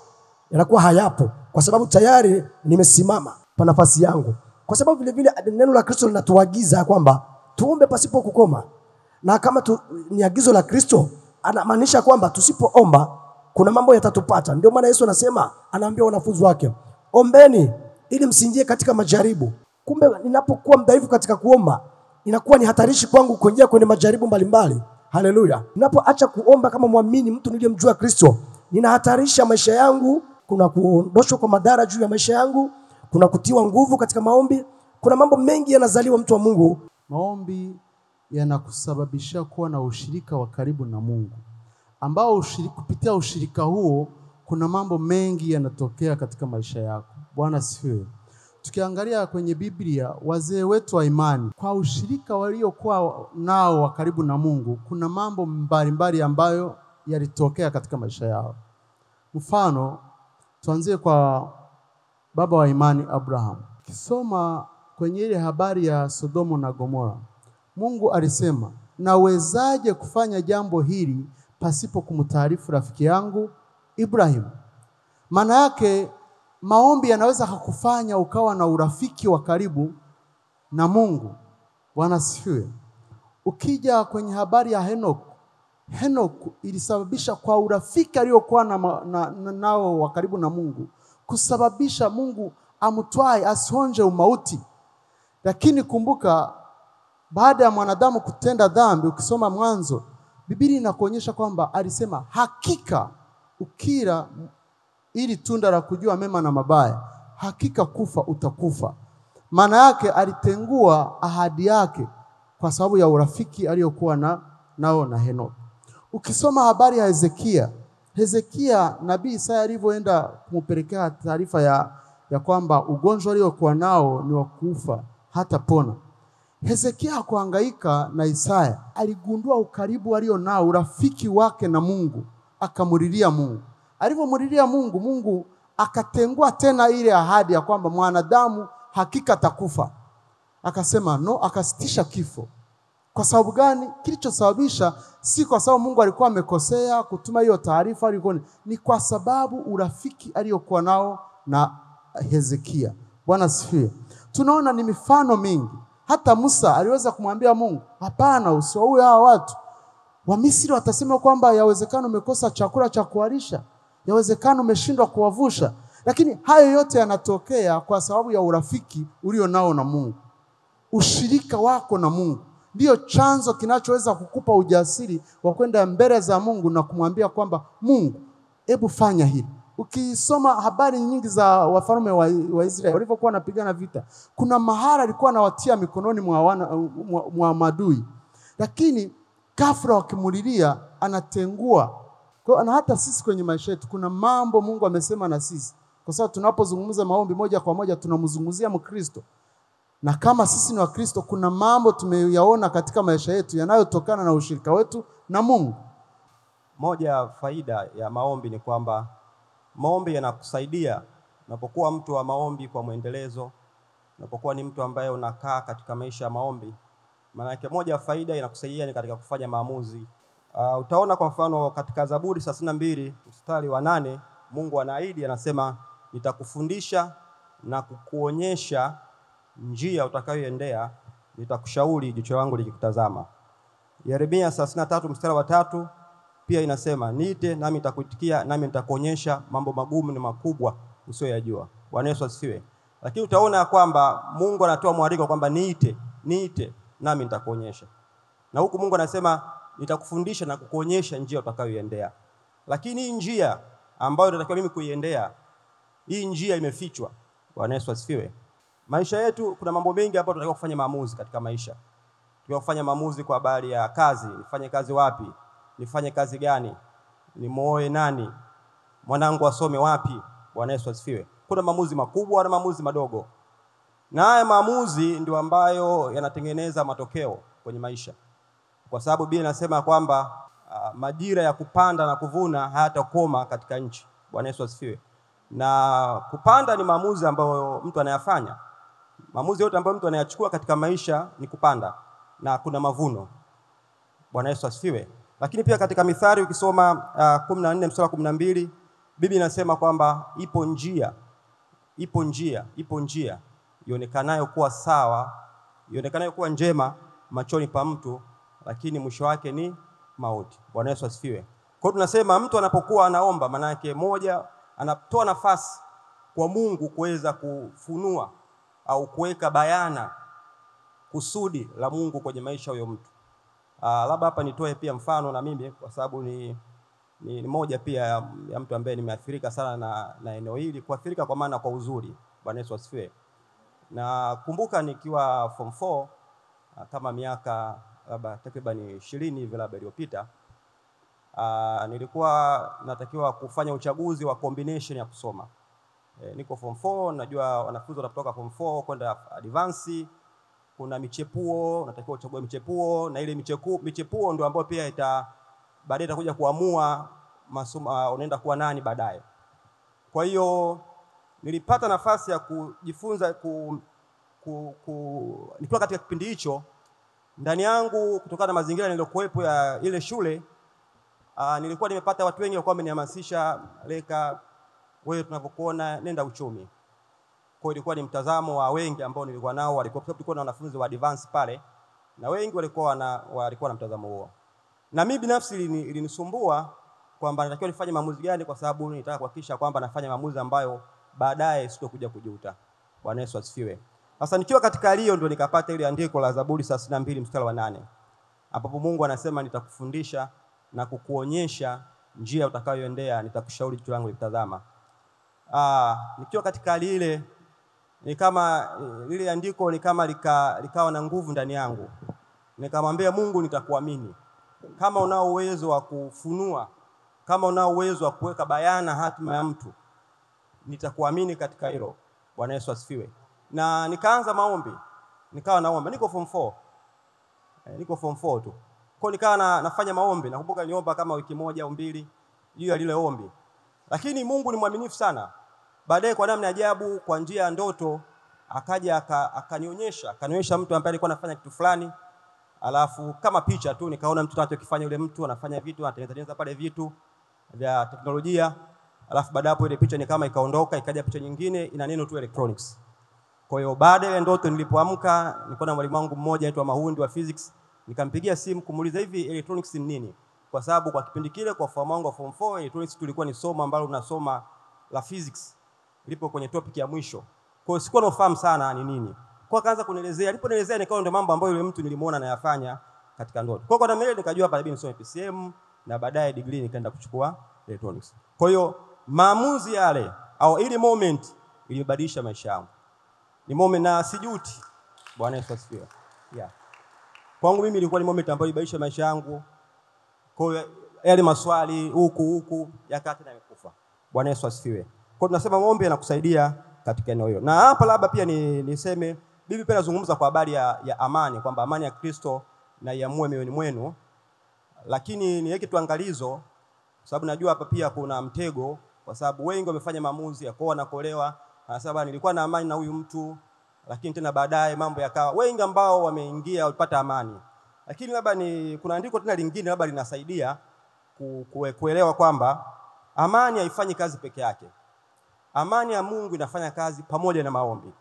yanakuwa hayapo kwa sababu tayari nimesimama kwa nafasi yangu. Kwa sababu vile vile neno la Kristo linatuagiza kwamba tuombe pasipo kukoma. Na kama ni agizo la Kristo, anamaanisha kwamba tusipoomba kuna mambo yatatupata. Ndio maana Yesu anasema, anaambia wanafunzi wake, ombeni ili msiingie katika majaribu. Kumbe ninapokuwa mdhaifu katika kuomba, inakuwa ni hatarishi kwangu kuingia kwenye majaribu mbalimbali. Haleluya. Ninapoacha kuomba kama muamini, mtu niliyemjua Kristo, ninahatarisha maisha yangu. Kuna kuondoshwa kwa madhara juu ya maisha yangu, kuna kutiwa nguvu katika maombi, kuna mambo mengi yanazaliwa, mtu wa Mungu. Maombi yanakusababisha kuwa na ushirika wa karibu na Mungu, ambao kupitia ushirika huo kuna mambo mengi yanatokea katika maisha yako. Bwana sifiwe. Tukiangalia kwenye Biblia, wazee wetu wa imani, kwa ushirika waliokuwa nao wa karibu na Mungu, kuna mambo mbalimbali ambayo yalitokea katika maisha yao. Mfano, tuanzie kwa baba wa imani Abraham. Kisoma kwenye ile habari ya Sodomu na Gomora, Mungu alisema, nawezaje kufanya jambo hili pasipo kumtaarifu rafiki yangu Ibrahim? Maana yake maombi yanaweza kukufanya ukawa na urafiki wa karibu na Mungu. Bwana sifiwe. Ukija kwenye habari ya Henok ilisababisha kwa urafiki aliokuwa nao wa karibu na Mungu kusababisha Mungu amtwae asionje umauti. Lakini kumbuka, baada ya mwanadamu kutenda dhambi, ukisoma Mwanzo, Biblia inakuonyesha kwamba alisema, hakika ukila ili tunda la kujua mema na mabaya, hakika kufa utakufa. Maana yake alitengua ahadi yake kwa sababu ya urafiki aliyokuwa nao na Henok. Ukisoma habari ya Hezekia, nabii Isaya alivyoenda kumpelekea taarifa ya kwamba ugonjwa aliokuwa nao ni wa kufa hata pona, Hezekia hakuhangaika na Isaya. Aligundua ukaribu alio nao, urafiki wake na Mungu, akamlilia Mungu. Alipomlilia Mungu, Mungu akatengua tena ile ahadi ya kwamba mwanadamu hakika atakufa. Akasema no, akasitisha kifo. Kwa sababu gani? Kilichosababisha si kwa sababu Mungu alikuwa amekosea kutuma hiyo taarifa, ni kwa sababu urafiki aliokuwa nao na Hezekia. Bwana sifiwe. Tunaona ni mifano mingi. Hata Musa aliweza kumwambia Mungu, hapana, usiwaue hawa watu. Wamisri watasema kwamba yawezekana umekosa chakula cha kuwalisha, yawezekana umeshindwa kuwavusha, lakini hayo yote yanatokea kwa sababu ya urafiki ulio nao na Mungu. Ushirika wako na Mungu ndio chanzo kinachoweza kukupa ujasiri wa kwenda mbele za Mungu na kumwambia kwamba Mungu, hebu fanya hili. Ukisoma habari nyingi za wafalme wa Israeli walivyokuwa wanapigana vita, kuna mahali alikuwa anawatia mikononi mwa maadui, lakini ghafla wakimulilia anatengua. Kwa na hata sisi kwenye maisha yetu kuna mambo Mungu amesema na sisi, kwa sababu tunapozungumza maombi moja kwa moja tunamzungumzia Mkristo. Na kama sisi ni Wakristo, kuna mambo tumeyaona katika maisha yetu yanayotokana na ushirika wetu na Mungu. Moja ya faida ya maombi ni kwamba maombi yanakusaidia unapokuwa mtu wa maombi kwa mwendelezo, unapokuwa ni mtu ambaye unakaa katika maisha ya maombi. Maana yake moja ya faida inakusaidia ni katika kufanya maamuzi. Utaona kwa mfano katika Zaburi 32 mstari wa 8, Mungu anaahidi, anasema nitakufundisha na kukuonyesha njia utakayoendea, nitakushauri jicho langu likikutazama. Yeremia 33 mstari wa 3 pia inasema niite nami nitakuitikia, nami nitakuonyesha mambo magumu na makubwa usiyoyajua. Bwana Yesu asifiwe. Lakini utaona kwamba Mungu anatoa mwaliko kwamba niite nami nitakuonyesha. Na huku Mungu anasema nitakufundisha na kukuonyesha njia utakayoiendea. Lakini hii njia ambayo natakiwa mimi kuiendea, hii njia imefichwa. Bwana Yesu asifiwe. Maisha yetu kuna mambo mengi ambayo tunatakiwa kufanya maamuzi katika maisha. Tunatakiwa kufanya maamuzi kwa habari ya kazi, nifanye kazi wapi? Nifanye kazi gani? Nimuoe nani? Mwanangu asome wapi? Bwana Yesu asifiwe. Kuna maamuzi makubwa na maamuzi madogo. Na haya maamuzi ndio ambayo yanatengeneza matokeo kwenye maisha. Kwa sababu Biblia inasema kwamba majira ya kupanda na kuvuna hayatakoma katika nchi. Bwana Yesu asifiwe. Na kupanda ni maamuzi ambayo mtu anayafanya. Maamuzi yote ambayo mtu anayachukua katika maisha ni kupanda, na kuna mavuno. Bwana Yesu asifiwe. Lakini pia katika Mithali ukisoma 14 mstari wa 12, Biblia inasema kwamba ipo njia ionekanayo kuwa sawa, ionekanayo kuwa njema machoni pa mtu, lakini mwisho wake ni mauti. Bwana Yesu asifiwe. Kwa hiyo tunasema mtu anapokuwa anaomba, maana yake moja, anatoa nafasi kwa Mungu kuweza kufunua au kuweka bayana kusudi la Mungu kwenye maisha ya mtu. Labda hapa nitoe pia mfano na mimi, kwa sababu ni moja pia ya mtu ambaye nimeathirika sana na eneo hili, kuathirika kwa maana kwa uzuri. Bwana Yesu asifiwe. Na kumbuka nikiwa form 4 kama miaka labda takriban 20 hivi labda iliyopita, nilikuwa natakiwa kufanya uchaguzi wa combination ya kusoma. Niko form 4, najua wanafunzi wanatoka form 4 kwenda advance, kuna michepuo, natakiwa uchague michepuo, na ile michepuo ndio ambayo pia baadaye itakuja kuamua masomo unaenda kuwa nani baadaye. Kwa hiyo nilipata nafasi ya kujifunza nikiwa katika kipindi hicho ndani yangu, kutokana na mazingira niliyokuepo ya ile shule. Nilikuwa nimepata watu wengi walikuwa wamenihamasisha, Leka, wewe tunapokuona nenda uchumi. Kwa ilikuwa ni mtazamo wa wengi ambao nilikuwa nao, tulikuwa na wanafunzi wa advance pale, na wengi walikuwa na mtazamo huo. Na mimi binafsi ilinisumbua kwamba natakiwa nifanye maamuzi gani, kwa sababu nilitaka kuhakikisha kwamba nafanya maamuzi ambayo baadaye sitokuja kujuta. Bwana Yesu asifiwe. Sasa nikiwa katika hiyo ndio nikapata ile andiko la Zaburi 32 mstari wa 8. Ambapo Mungu anasema nitakufundisha na kukuonyesha njia utakayoendea, nitakushauri jicho langu likutazama. Nikiwa katika ile ni kama ile andiko ni kama likawa na nguvu ndani yangu. Nikamwambia Mungu, nitakuamini. Kama unao uwezo wa kufunua, kama unao uwezo wa kuweka bayana hatima ya mtu, nitakuamini katika hilo. Bwana Yesu asifiwe. Na nikaanza maombi. Nikawa naomba. Niko form 4. Niko form 4 tu. Kwa nikawa nafanya maombi. Nakumbuka niliomba kama wiki moja au mbili juu ya lile ombi. Lakini Mungu ni mwaminifu sana. Baadaye kwa namna ajabu, kwa njia ya ndoto, akaja akanionyesha mtu ambaye alikuwa anafanya kitu fulani. Alafu kama picha tu nikaona mtu anachokifanya, yule mtu anafanya vitu, anatengeneza pale vitu vya teknolojia. Alafu baada hapo ile picha ni kama ikaondoka, ikaja picha nyingine ina neno tu electronics. Kwa hiyo baada ya ndoto nilipoamka, nilikuwa na mwalimu wangu mmoja anaitwa Mahundi wa physics, Nikampigia simu kumuuliza hivi electronics ni nini? Kwa sababu kwa kipindi kile kwa form wangu wa form 4 electronics tulikuwa ni somo ambalo tunasoma la physics. Lipo kwenye topic ya mwisho. Kwa hiyo sikuwa nafahamu sana ni nini. Kwa akaanza kunielezea, aliponielezea nikaona ndio mambo ambayo yule mtu nilimuona anayafanya katika ndoto. Kwa namna ile nikajua hapa inabidi nisome PCM na baadaye degree nikaenda kuchukua electronics. Kwa hiyo maamuzi yale au ile moment ilibadilisha maisha yangu. Ni moment na sijuti. Bwana Yesu asifiwe. Yeah. Kwangu mimi ilikuwa ni moment ambayo ilibadilisha maisha yangu. Kwa hiyo yale maswali huku yakati na nikufa. Bwana Yesu asifiwe. Kwa tunasema maombi yanakusaidia katika eneo hilo. Na hapa labda pia niseme Biblia pia inazungumza kwa habari ya amani, kwamba amani ya Kristo na iamue mioyoni mwenu. Lakini niweke tuangalizo sababu najua hapa pia kuna mtego, kwa sababu wengi wamefanya maamuzi ya kuoa na kuolewa, anasema nilikuwa na amani na huyu mtu, lakini tena baadaye mambo yakawa. Wengi ambao wameingia walipata amani. Lakini labda kuna andiko tena lingine labda linasaidia kuelewa kwamba amani haifanyi kazi peke yake. Amani ya Mungu inafanya kazi pamoja na maombi.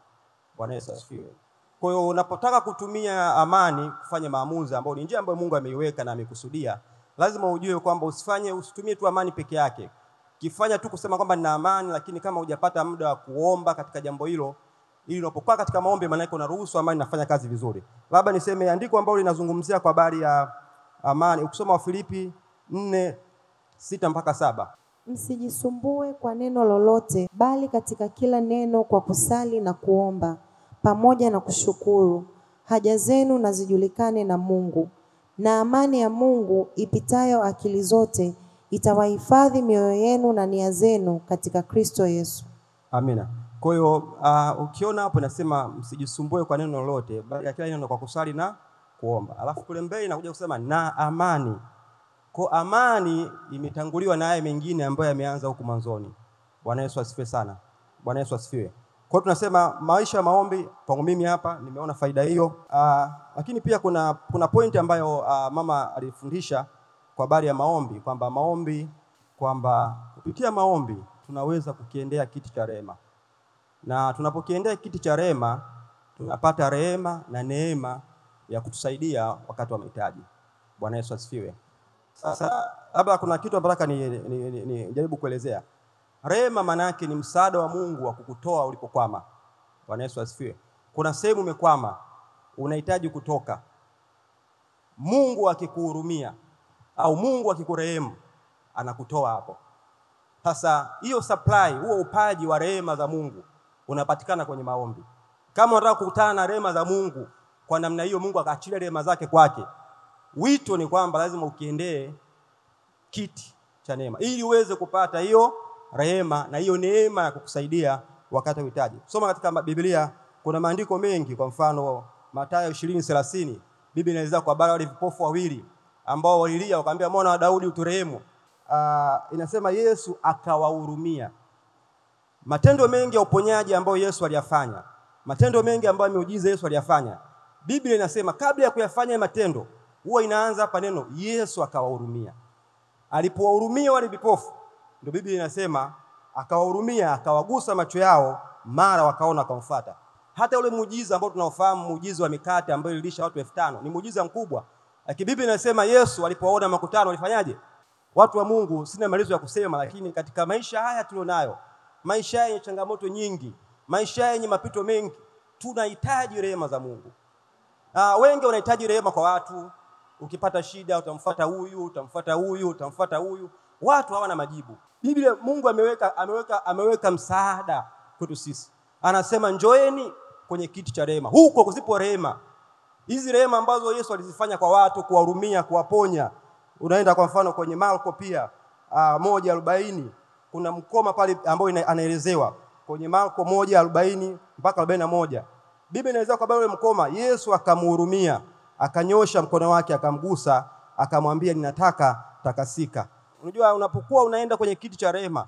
Bwana Yesu asifiwe. Kwa hiyo unapotaka kutumia amani kufanya maamuzi ambayo ni njia ambayo Mungu ameiweka na amekusudia, lazima ujue kwamba usitumie tu amani peke yake. Kifanya tu kusema kwamba nina amani, lakini kama hujapata muda wa kuomba katika jambo hilo, ili unapokuwa katika maombi maana yake unaruhusu amani inafanya kazi vizuri. Labda niseme andiko ambalo linazungumzia kwa habari ya amani. Ukisoma Wafilipi 4:6-7. Msijisumbue kwa neno lolote, bali katika kila neno kwa kusali na kuomba pamoja na kushukuru, haja zenu na zijulikane na Mungu. Na amani ya Mungu ipitayo akili zote itawahifadhi mioyo yenu na nia zenu katika Kristo Yesu. Amina. Kwa hiyo ukiona hapo nasema msijisumbue kwa neno lolote, bali kila neno kwa kusali na kuomba. Alafu kule mbele inakuja kusema na amani. Kwa amani imetanguliwa na haya mengine ambayo yameanza huku mwanzoni. Bwana Yesu asifiwe sana. Bwana Yesu asifiwe. Kwa tunasema maisha ya maombi, kwangu mimi hapa nimeona faida hiyo. Lakini pia kuna point ambayo mama alifundisha kwa habari ya maombi, kwamba maombi, kwamba kupitia maombi tunaweza kukiendea kiti cha rehema. Na tunapokiendea kiti cha rehema, tunapata rehema na neema ya kutusaidia wakati wa mahitaji. Bwana Yesu asifiwe. Sasa labda kuna kitu ambacho ni jaribu kuelezea. Rehema maana yake ni msaada wa Mungu wa kukutoa ulipokwama. Bwana Yesu asifiwe. Kuna sehemu umekwama, unahitaji kutoka. Mungu akikuhurumia au Mungu akikurehemu, anakutoa hapo. Sasa hiyo supply, huo upaji wa rehema za Mungu unapatikana kwenye maombi. Kama unataka kukutana na rehema za Mungu kwa namna hiyo, Mungu akaachilia rehema zake kwake, wito ni kwamba lazima ukiendee kiti cha neema ili uweze kupata hiyo rehema na hiyo neema ya kukusaidia wakati unahitaji. Soma katika Biblia kuna maandiko mengi, kwa mfano Mathayo 20:30, Biblia inaeleza kwa habari ya vipofu wawili ambao walilia wakamwambia mwana wa Daudi uturehemu. Inasema Yesu akawahurumia. Matendo mengi ya uponyaji ambayo Yesu aliyafanya, matendo mengi ambayo miujiza Yesu aliyafanya, Biblia inasema kabla ya kuyafanya matendo huwa inaanza hapa neno Yesu akawahurumia. Alipowahurumia wale vipofu, ndio Biblia inasema akawahurumia, akawagusa macho yao, mara wakaona wakamfuata. Hata ule muujiza ambao tunaofahamu, muujiza wa mikate ambayo ililisha watu 5,000, ni muujiza mkubwa. Lakini Biblia inasema Yesu alipoona makutano alifanyaje? Watu wa Mungu, sina malizo ya kusema, lakini katika maisha haya tulionayo, maisha yenye changamoto nyingi, maisha yenye mapito mengi, tunahitaji rehema za Mungu. Wengi wanahitaji rehema kwa watu. Ukipata shida utamfuata huyu, utamfuata huyu, utamfuata huyu. Watu hawana majibu. Biblia, Mungu ameweka msaada kwetu sisi. Anasema njoeni kwenye kiti cha rehema. Huko kuzipo rehema. Hizi rehema ambazo Yesu alizifanya kwa watu, kuwahurumia, kuwaponya. Unaenda kwa mfano kwenye Marko pia 1:40, kuna mkoma pale ambao anaelezewa kwenye Marko 1:40-41. Biblia inaeleza kwa yule mkoma, Yesu akamhurumia, akanyosha mkono wake, akamgusa, akamwambia ninataka takasika. Unajua unapokuwa unaenda kwenye kiti cha rehema,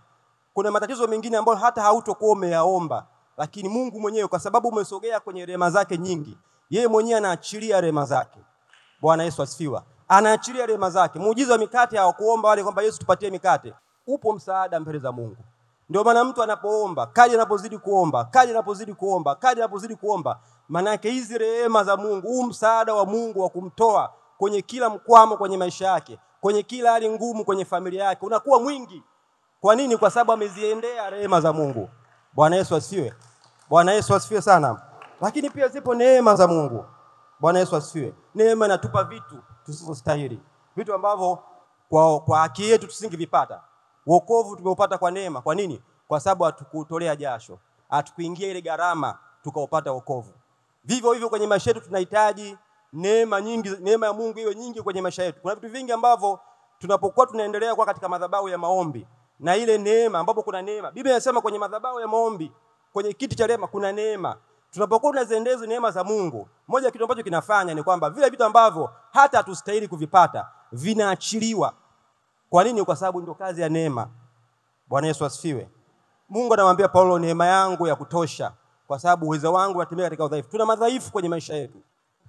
kuna matatizo mengine ambayo hata hautokuwa umeyaomba, lakini Mungu mwenyewe kwa sababu umesogea kwenye rehema zake nyingi, yeye mwenyewe anaachilia rehema zake. Bwana Yesu asifiwe. Anaachilia rehema zake. Muujiza wa mikate hawakuomba wale kwamba Yesu tupatie mikate. Upo msaada mbele za Mungu. Ndio maana mtu anapoomba, kadri anapozidi kuomba, kadri anapozidi kuomba, kadri anapozidi kuomba, maana yake hizi rehema za Mungu, huu msaada wa Mungu wa kumtoa kwenye kila mkwamo kwenye maisha yake, kwenye kila hali ngumu kwenye familia yake, unakuwa mwingi. Kwa nini? Kwa sababu ameziendea rehema za Mungu. Bwana Yesu asifiwe. Bwana Yesu asifiwe sana. Lakini pia zipo neema za Mungu. Bwana Yesu asifiwe. Neema inatupa vitu tusivyostahili, vitu ambavyo kwa haki yetu tusingevipata. Wokovu tumeupata kwa neema. Kwa nini? Kwa sababu hatukutolea jasho, hatukuingia ile gharama tukaupata wokovu. Vivyo hivyo kwenye maisha yetu tunahitaji neema nyingi, neema ya Mungu iwe nyingi kwenye maisha yetu. Kuna vitu vingi ambavyo tunapokuwa tunaendelea kwa katika madhabahu ya maombi, na ile neema ambapo kuna neema. Biblia inasema kwenye madhabahu ya maombi, kwenye kiti cha rehema kuna neema. Tunapokuwa tunaziendeza neema za Mungu, moja ya kitu ambacho kinafanya ni kwamba vile vitu ambavyo hata hatustahili kuvipata vinaachiliwa. Kwa nini? Kwa sababu ndio kazi ya neema. Bwana Yesu asifiwe. Mungu anamwambia Paulo, neema yangu ya kutosha, kwa sababu uwezo wangu unatimia katika udhaifu. Tuna madhaifu kwenye maisha yetu.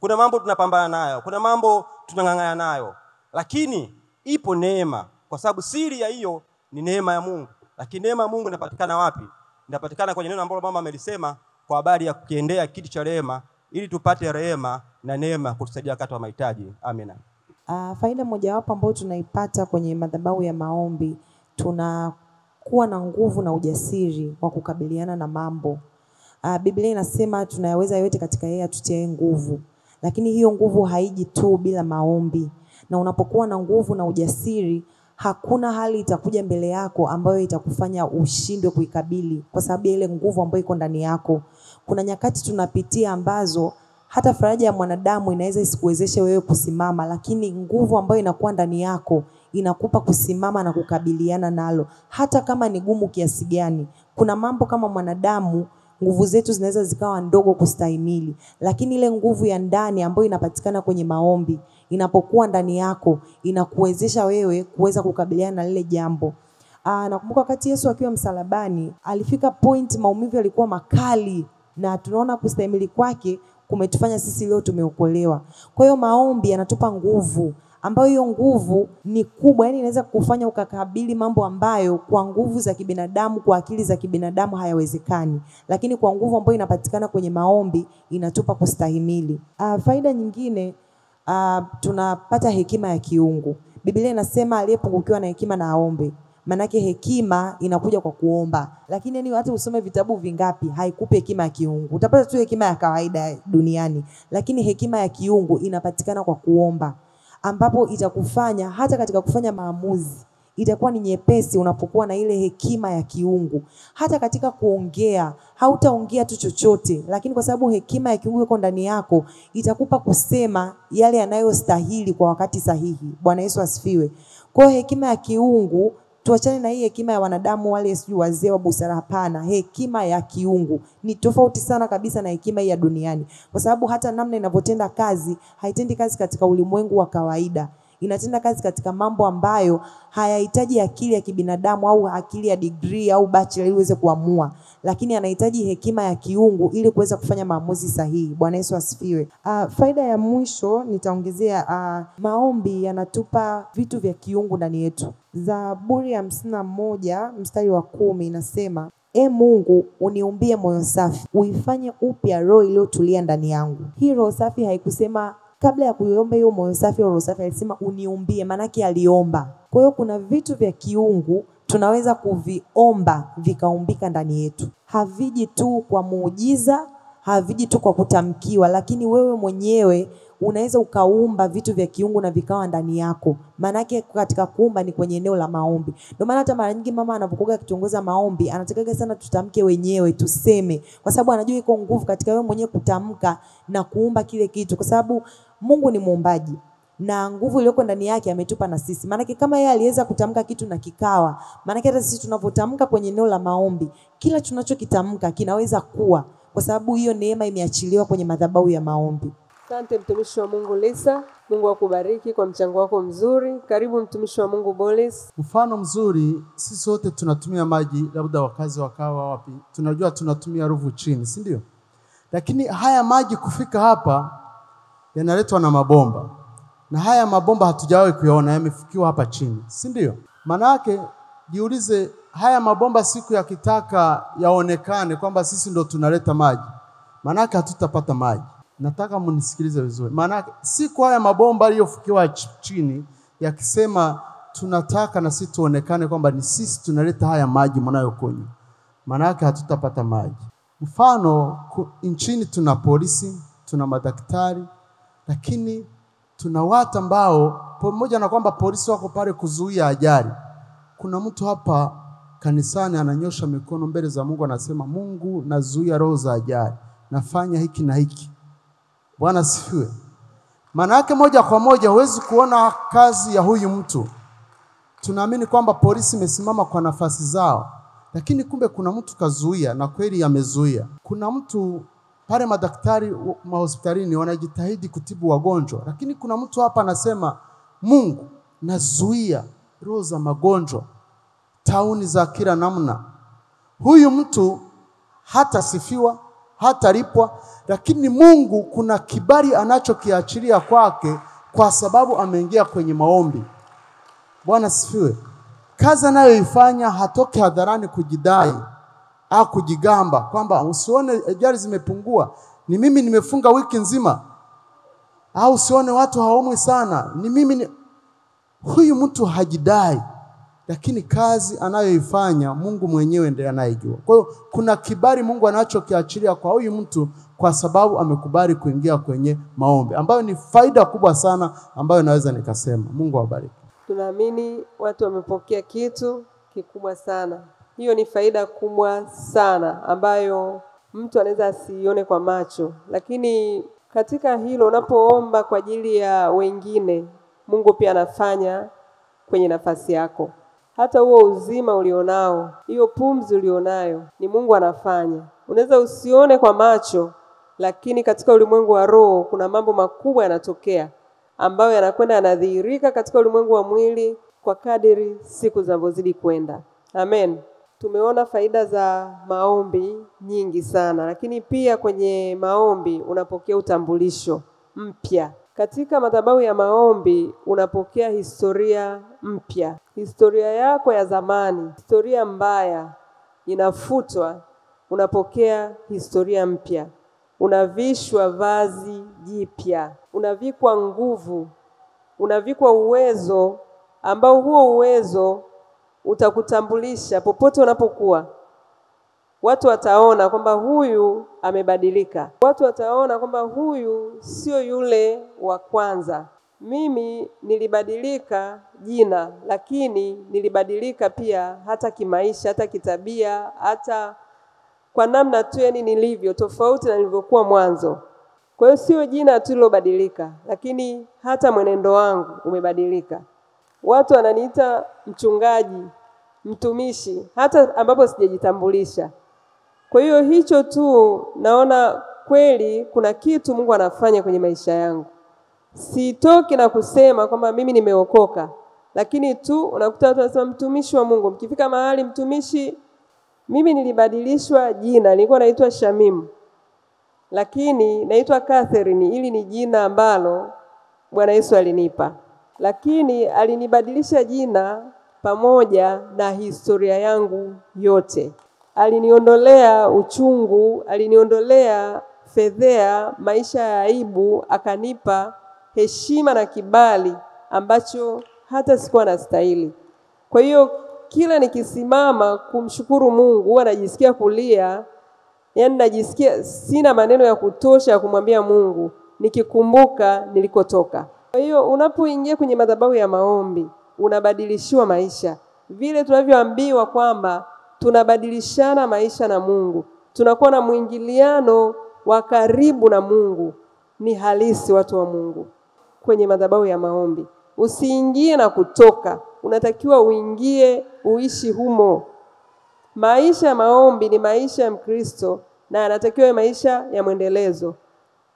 Kuna mambo tunapambana nayo, kuna mambo tunang'ang'ana nayo, lakini ipo neema, kwa sababu siri ya hiyo ni neema ya Mungu. Lakini neema ya Mungu inapatikana wapi? Inapatikana kwenye neno ambalo mama amelisema kwa habari ya kukiendea kiti cha rehema, ili tupate rehema na neema kutusaidia wakati wa mahitaji. Amina. Faida mojawapo ambayo tunaipata kwenye madhabahu ya maombi, tunakuwa na nguvu na ujasiri wa kukabiliana na mambo. Biblia inasema tunayaweza yote katika yeye atutiaye nguvu. Lakini hiyo nguvu haiji tu bila maombi. Na unapokuwa na nguvu na ujasiri, hakuna hali itakuja mbele yako ambayo itakufanya ushindwe kuikabili, kwa sababu ya ile nguvu ambayo iko ndani yako. Kuna nyakati tunapitia ambazo hata faraja ya mwanadamu inaweza isikuwezeshe wewe kusimama, lakini nguvu ambayo inakuwa ndani yako inakupa kusimama na kukabiliana nalo, hata kama ni gumu kiasi gani. Kuna mambo kama mwanadamu nguvu zetu zinaweza zikawa ndogo kustahimili, lakini ile nguvu ya ndani ambayo inapatikana kwenye maombi inapokuwa ndani yako inakuwezesha wewe kuweza kukabiliana na lile jambo. Nakumbuka wakati Yesu akiwa msalabani, alifika point maumivu yalikuwa makali, na tunaona kustahimili kwake kumetufanya sisi leo tumeokolewa. Kwa hiyo maombi yanatupa nguvu, ambayo hiyo nguvu ni kubwa, yani inaweza kufanya ukakabili mambo ambayo kwa nguvu za kibinadamu, kwa akili za kibinadamu hayawezekani, lakini kwa nguvu ambayo inapatikana kwenye maombi inatupa kustahimili. Faida nyingine, tunapata hekima ya kiungu. Biblia inasema aliyepungukiwa na hekima na aombe. Manake hekima inakuja kwa kuomba. Lakini yani hata usome vitabu vingapi haikupi hekima ya kiungu. Utapata tu hekima ya kawaida duniani, lakini hekima ya kiungu inapatikana kwa kuomba, ambapo itakufanya hata katika kufanya maamuzi itakuwa ni nyepesi unapokuwa na ile hekima ya kiungu. Hata katika kuongea, hautaongea tu chochote, lakini kwa sababu hekima ya kiungu iko ndani yako, itakupa kusema yale yanayostahili kwa wakati sahihi. Bwana Yesu asifiwe. Kwa hiyo hekima ya kiungu, tuachane na hii hekima ya wanadamu wale sio wazee wa busara. Hapana, hekima ya kiungu ni tofauti sana kabisa na hekima hii ya duniani, kwa sababu hata namna inavyotenda kazi haitendi kazi katika ulimwengu wa kawaida. Inatenda kazi katika mambo ambayo hayahitaji akili ya kibinadamu au akili ya degree au bachelor ili uweze kuamua, lakini anahitaji hekima ya kiungu ili kuweza kufanya maamuzi sahihi. Bwana Yesu asifiwe. Faida ya mwisho nitaongezea, maombi yanatupa vitu vya kiungu ndani yetu. Zaburi ya 51 mstari wa 10 inasema, E Mungu, uniumbie moyo safi, uifanye upya roho iliyotulia ndani yangu. Hii roho safi haikusema kabla ya kuiomba hiyo moyo safi, roho safi alisema uniumbie, manake aliomba. Kwa hiyo kuna vitu vya kiungu tunaweza kuviomba vikaumbika ndani yetu. Haviji tu kwa muujiza, haviji tu kwa kutamkiwa, lakini wewe mwenyewe unaweza ukaumba vitu vya kiungu na vikawa ndani yako. Manake katika kuumba ni kwenye eneo la maombi. Ndio maana hata mara nyingi mama anapokuwa akitongoza maombi, anataka sana tutamke wenyewe, tuseme, kwa sababu anajua iko nguvu katika wewe mwenyewe kutamka na kuumba kile kitu, kwa sababu Mungu ni muumbaji na nguvu iliyoko ndani yake ametupa na sisi. Manake kama yeye aliweza kutamka kitu na kikawa, manake hata sisi tunapotamka kwenye eneo la maombi, kila tunachokitamka kinaweza kuwa, kwa sababu hiyo neema imeachiliwa kwenye madhabahu ya maombi. Asante mtumishi wa Mungu Lisa. Mungu akubariki kwa mchango wako mzuri. Karibu mtumishi wa Mungu Bolis. Mfano mzuri, sisi wote tunatumia maji, labda wakazi wakawa wapi, tunajua tunatumia Ruvu chini, si ndio? Lakini haya maji kufika hapa yanaletwa na mabomba. Na haya mabomba hatujawahi kuyaona, yamefikiwa hapa chini, si ndio? Maana yake jiulize, haya mabomba siku yakitaka yaonekane kwamba sisi ndo tunaleta maji, maana yake hatutapata maji. Nataka munisikilize vizuri. Maana siku haya mabomba yaliyofukiwa chini yakisema tunataka na sisi tuonekane kwamba ni sisi tunaleta haya maji mnayokunywa. Maana yake hatutapata maji. Mfano nchini tuna polisi, tuna madaktari, lakini tuna watu ambao pamoja na kwamba polisi wako pale kuzuia ajali. Kuna mtu hapa kanisani ananyosha mikono mbele za Mungu anasema, Mungu nazuia roho za ajali. Nafanya hiki na hiki. Bwana sifiwe. Maana yake moja kwa moja huwezi kuona kazi ya huyu mtu. Tunaamini kwamba polisi imesimama kwa nafasi zao, lakini kumbe kuna mtu kazuia, na kweli amezuia. Kuna mtu pale, madaktari mahospitalini wanajitahidi kutibu wagonjwa, lakini kuna mtu hapa anasema, Mungu nazuia roho za magonjwa, tauni za kila namna. Huyu mtu hata sifiwa, hata lipwa, lakini Mungu kuna kibali anachokiachilia kwake kwa sababu ameingia kwenye maombi. Bwana sifiwe. Kazi anayoifanya hatoki hadharani kujidai au kujigamba kwamba usione ajali zimepungua, ni mimi nimefunga wiki nzima, au usione watu haumwi sana, ni mimi Huyu mtu hajidai, lakini kazi anayoifanya Mungu mwenyewe ndiye anayejua. Kwa hiyo kuna kibali Mungu anachokiachilia kwa huyu mtu kwa sababu amekubali kuingia kwenye maombi, ambayo ni faida kubwa sana ambayo naweza nikasema. Mungu awabariki. Tunaamini watu wamepokea kitu kikubwa sana. Hiyo ni faida kubwa sana ambayo mtu anaweza asione kwa macho. Lakini katika hilo unapoomba kwa ajili ya wengine, Mungu pia anafanya kwenye nafasi yako. Hata huo uzima ulionao, hiyo pumzi ulionayo, ni Mungu anafanya. Unaweza usione kwa macho, lakini katika ulimwengu wa roho kuna mambo makubwa yanatokea ambayo yanakwenda yanadhihirika katika ulimwengu wa mwili kwa kadiri siku zinavyozidi kwenda. Amen. Tumeona faida za maombi nyingi sana, lakini pia kwenye maombi unapokea utambulisho mpya. Katika madhabahu ya maombi unapokea historia mpya. Historia yako ya zamani, historia mbaya inafutwa, unapokea historia mpya. Unavishwa vazi jipya, unavikwa nguvu, unavikwa uwezo ambao huo uwezo utakutambulisha popote unapokuwa. Watu wataona kwamba huyu amebadilika. Watu wataona kwamba huyu sio yule wa kwanza. Mimi nilibadilika jina, lakini nilibadilika pia hata kimaisha, hata kitabia, hata kwa namna tu yani nilivyo, tofauti na nilivyokuwa mwanzo. Kwa hiyo sio jina tu lilobadilika, lakini hata mwenendo wangu umebadilika. Watu wananiita mchungaji, mtumishi, hata ambapo sijajitambulisha. Kwa hiyo hicho tu naona kweli kuna kitu Mungu anafanya kwenye maisha yangu. Sitoki na kusema kwamba mimi nimeokoka, lakini tu unakuta watu wanasema mtumishi wa Mungu. Mkifika mahali mtumishi, mimi nilibadilishwa jina, nilikuwa naitwa Shamimu, lakini naitwa Catherine. Ili ni jina ambalo Bwana Yesu alinipa, lakini alinibadilisha jina pamoja na historia yangu yote. Aliniondolea uchungu, aliniondolea fedhea, maisha ya aibu, akanipa heshima na kibali ambacho hata sikuwa nastahili. Kwa hiyo kila nikisimama kumshukuru Mungu huwa najisikia kulia, yani najisikia sina maneno ya kutosha kumwambia Mungu nikikumbuka nilikotoka. Kwa hiyo unapoingia kwenye madhabahu ya maombi unabadilishiwa maisha. Vile tunavyoambiwa kwamba tunabadilishana maisha na Mungu, tunakuwa na mwingiliano wa karibu na Mungu. Ni halisi watu wa Mungu kwenye madhabahu ya maombi. Usiingie na kutoka, unatakiwa uingie uishi humo. Maisha ya maombi ni maisha ya Mkristo na yanatakiwa maisha ya mwendelezo.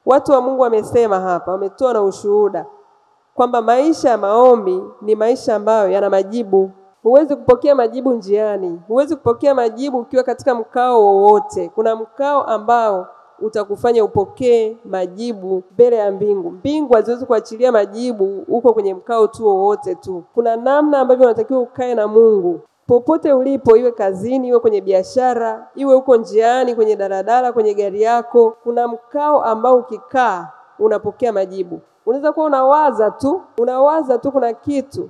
Watu wa Mungu wamesema hapa, wametoa na ushuhuda kwamba maisha ya maombi ni maisha ambayo yana majibu. Huwezi kupokea majibu njiani, huwezi kupokea majibu ukiwa katika mkao wowote. Kuna mkao ambao utakufanya upokee majibu mbele ya mbingu. Mbingu haziwezi kuachilia majibu uko kwenye mkao tu wowote tu. Kuna namna ambavyo unatakiwa ukae na Mungu Popote ulipo, iwe kazini, iwe kwenye biashara, iwe uko njiani, kwenye daladala, kwenye gari yako, kuna mkao ambao ukikaa unapokea majibu. Unaweza kuwa unawaza tu kuna kitu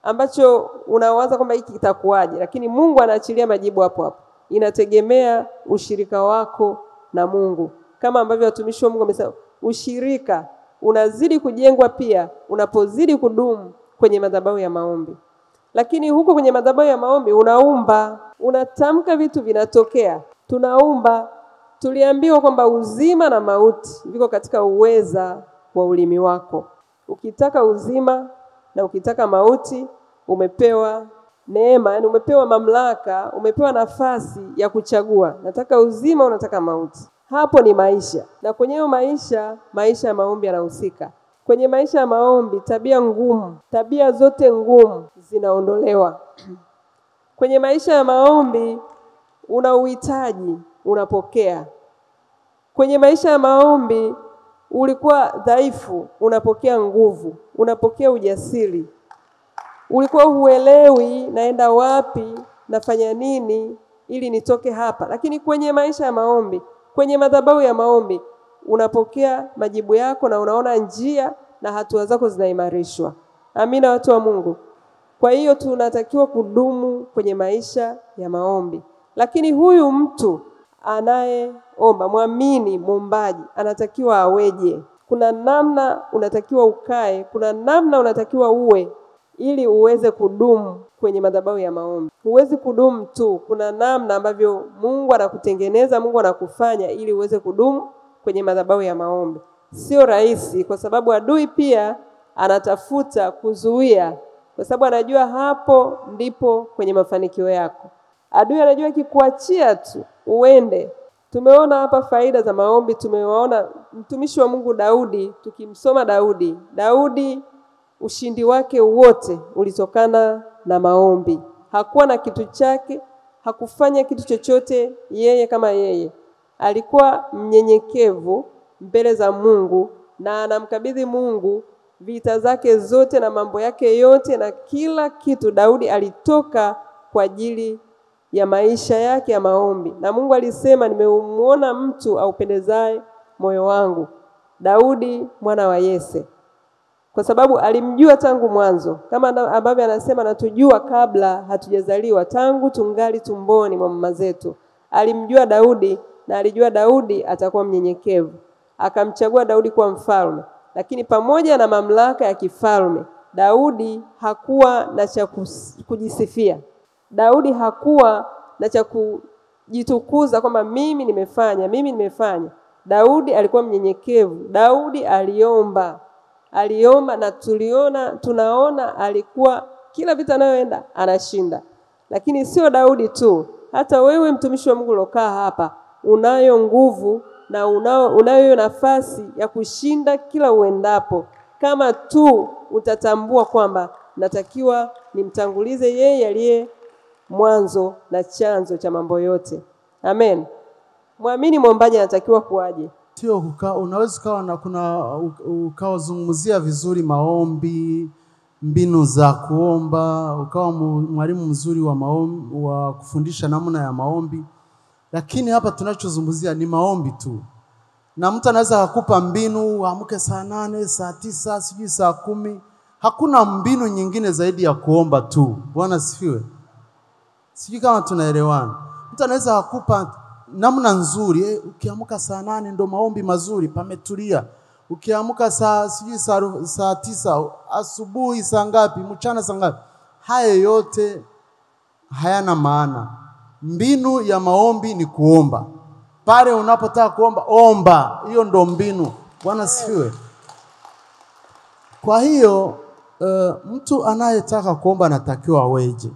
ambacho unawaza kwamba hiki kitakuwaje, lakini Mungu anaachilia majibu hapo hapo. Inategemea ushirika wako na Mungu. Kama ambavyo watumishi wa Mungu wamesema, ushirika unazidi kujengwa pia unapozidi kudumu kwenye madhabahu ya maombi. Lakini huko kwenye madhabahu ya maombi unaumba, unatamka, vitu vinatokea. Tunaumba. Tuliambiwa kwamba uzima na mauti viko katika uweza wa ulimi wako. Ukitaka uzima na ukitaka mauti, umepewa neema, yani umepewa mamlaka, umepewa nafasi ya kuchagua. Nataka uzima, unataka mauti. Hapo ni maisha. Na kwenye hiyo maisha ya maombi yanahusika. Kwenye maisha ya maombi, tabia zote ngumu zinaondolewa. Kwenye maisha ya maombi, una uhitaji, unapokea. Kwenye maisha ya maombi, ulikuwa dhaifu, unapokea nguvu, unapokea ujasiri. Ulikuwa huelewi naenda wapi, nafanya nini ili nitoke hapa. Lakini kwenye maisha ya maombi, kwenye madhabahu ya maombi, unapokea majibu yako na unaona njia na hatua zako zinaimarishwa. Amina, watu wa Mungu. Kwa hiyo tunatakiwa kudumu kwenye maisha ya maombi. Lakini huyu mtu anayeomba, muamini, muombaji, anatakiwa aweje? Kuna namna unatakiwa ukae, kuna namna unatakiwa uwe ili uweze kudumu kwenye madhabahu ya maombi. Huwezi kudumu tu, kuna namna ambavyo Mungu anakutengeneza, Mungu anakufanya ili uweze kudumu kwenye madhabahu ya maombi. Sio rahisi, kwa sababu adui pia anatafuta kuzuia, kwa sababu anajua hapo ndipo kwenye mafanikio yako. Adui anajua kikuachia tu uende. Tumeona hapa faida za maombi, tumewaona mtumishi wa Mungu Daudi, tukimsoma Daudi ushindi wake wote ulitokana na maombi. Hakuwa na kitu chake, hakufanya kitu chochote yeye kama yeye. Alikuwa mnyenyekevu mbele za Mungu na anamkabidhi Mungu vita zake zote na mambo yake yote na kila kitu. Daudi alitoka kwa ajili ya maisha yake ya maombi. Na Mungu alisema, nimemuona mtu aupendezaye moyo wangu, Daudi mwana wa Yese. Kwa sababu alimjua tangu mwanzo, kama ambavyo anasema natujua kabla hatujazaliwa, tangu tungali tumboni mwa mama zetu. Alimjua Daudi na alijua Daudi atakuwa mnyenyekevu. Akamchagua Daudi kuwa mfalme. Lakini pamoja na mamlaka ya kifalme, Daudi hakuwa na cha kujisifia. Daudi hakuwa na cha kujitukuza kwamba mimi nimefanya. Daudi alikuwa mnyenyekevu. Daudi aliomba na tunaona alikuwa kila vita anayoenda anashinda. Lakini sio Daudi tu, hata wewe mtumishi wa Mungu ulokaa hapa, unayo nguvu na unayo nafasi ya kushinda kila uendapo, kama tu utatambua kwamba natakiwa nimtangulize yeye aliye mwanzo na chanzo cha mambo yote. Amen. Muamini muombaji anatakiwa kuaje? Sio unaweza kawa na ukawazungumzia vizuri maombi, mbinu za kuomba, ukawa mwalimu mzuri wa maombi, wa kufundisha namna ya maombi. Lakini hapa tunachozungumzia ni maombi tu. Na mtu anaweza kukupa mbinu, amke saa 8, saa 9, sijui saa 10. Hakuna mbinu nyingine zaidi ya kuomba tu. Bwana sifiwe. Sijui kama tunaelewana. Mtu anaweza kukupa namna nzuri, ukiamka saa 8 ndo maombi mazuri, pametulia. Ukiamka saa 9 asubuhi saa ngapi, mchana saa ngapi. Haya yote hayana maana. Mbinu ya maombi ni kuomba. Pale unapotaka kuomba, omba. Hiyo ndo mbinu. Bwana sifiwe. Kwa hiyo mtu anayetaka kuomba anatakiwa aweje?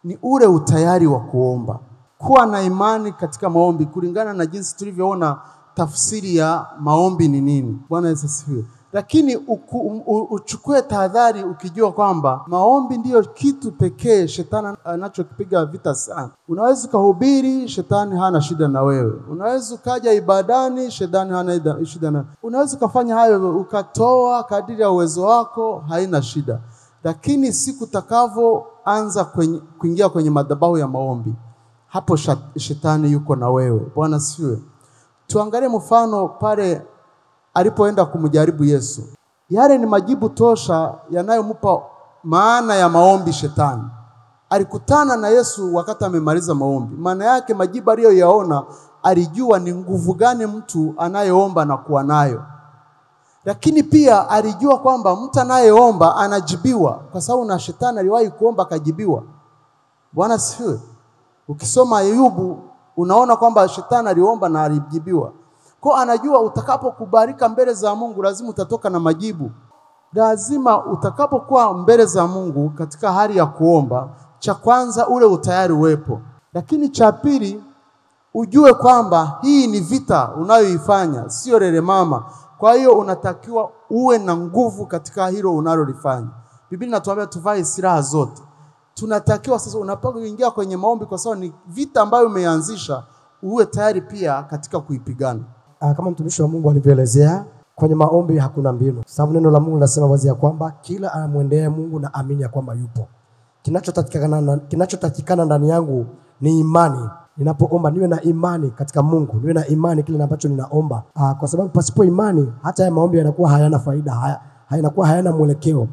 Ni ule utayari wa kuomba. Kuwa na imani katika maombi kulingana na jinsi tulivyoona tafsiri ya maombi ni nini. Bwana Yesu asifiwe. Lakini uchukue tahadhari ukijua kwamba maombi ndiyo kitu pekee shetani anachokipiga vita sana. Unaweza kuhubiri, shetani hana shida na wewe. Unaweza kaja ibadani, shetani hana shida na wewe. Unaweza kufanya hayo ukatoa kadiri ya uwezo wako, haina shida. Lakini siku utakavyoanza kuingia kwenye madhabahu ya maombi, hapo shetani yuko na wewe. Bwana sifiwe. Tuangalie mfano pale alipoenda kumjaribu Yesu. Yale ni majibu tosha yanayompa maana ya maombi shetani. Alikutana na Yesu wakati amemaliza maombi. Maana yake majibu aliyoyaona, alijua ni nguvu gani mtu anayeomba na kuwa nayo. Lakini pia alijua kwamba mtu anayeomba anajibiwa, kwa sababu na shetani aliwahi kuomba akajibiwa. Bwana sifiwe. Ukisoma Ayubu unaona kwamba shetani aliomba na alijibiwa. Kwa anajua utakapokubalika mbele za Mungu lazima utatoka na majibu. Lazima utakapokuwa mbele za Mungu katika hali ya kuomba, cha kwanza ule utayari uwepo. Lakini cha pili, ujue kwamba hii ni vita unayoifanya, sio lele mama. Kwa hiyo unatakiwa uwe na nguvu katika hilo unalolifanya. Biblia inatuambia tuvae silaha zote. Tunatakiwa sasa unapoingia kwenye maombi, kwa sababu ni vita ambayo umeanzisha, uwe tayari pia katika kuipigana. Kama mtumishi wa Mungu alivyoelezea, kwenye maombi hakuna mbinu. Sababu neno la Mungu linasema wazi ya kwamba kila anamwendea Mungu na amini ya kwamba yupo. Kinachotakikana ndani yangu ni imani. Ninapoomba niwe na imani katika Mungu, niwe na imani kile ambacho ninaomba. Kwa sababu pasipo imani hata ya maombi yanakuwa hayana faida, yanakuwa hayana mwelekeo.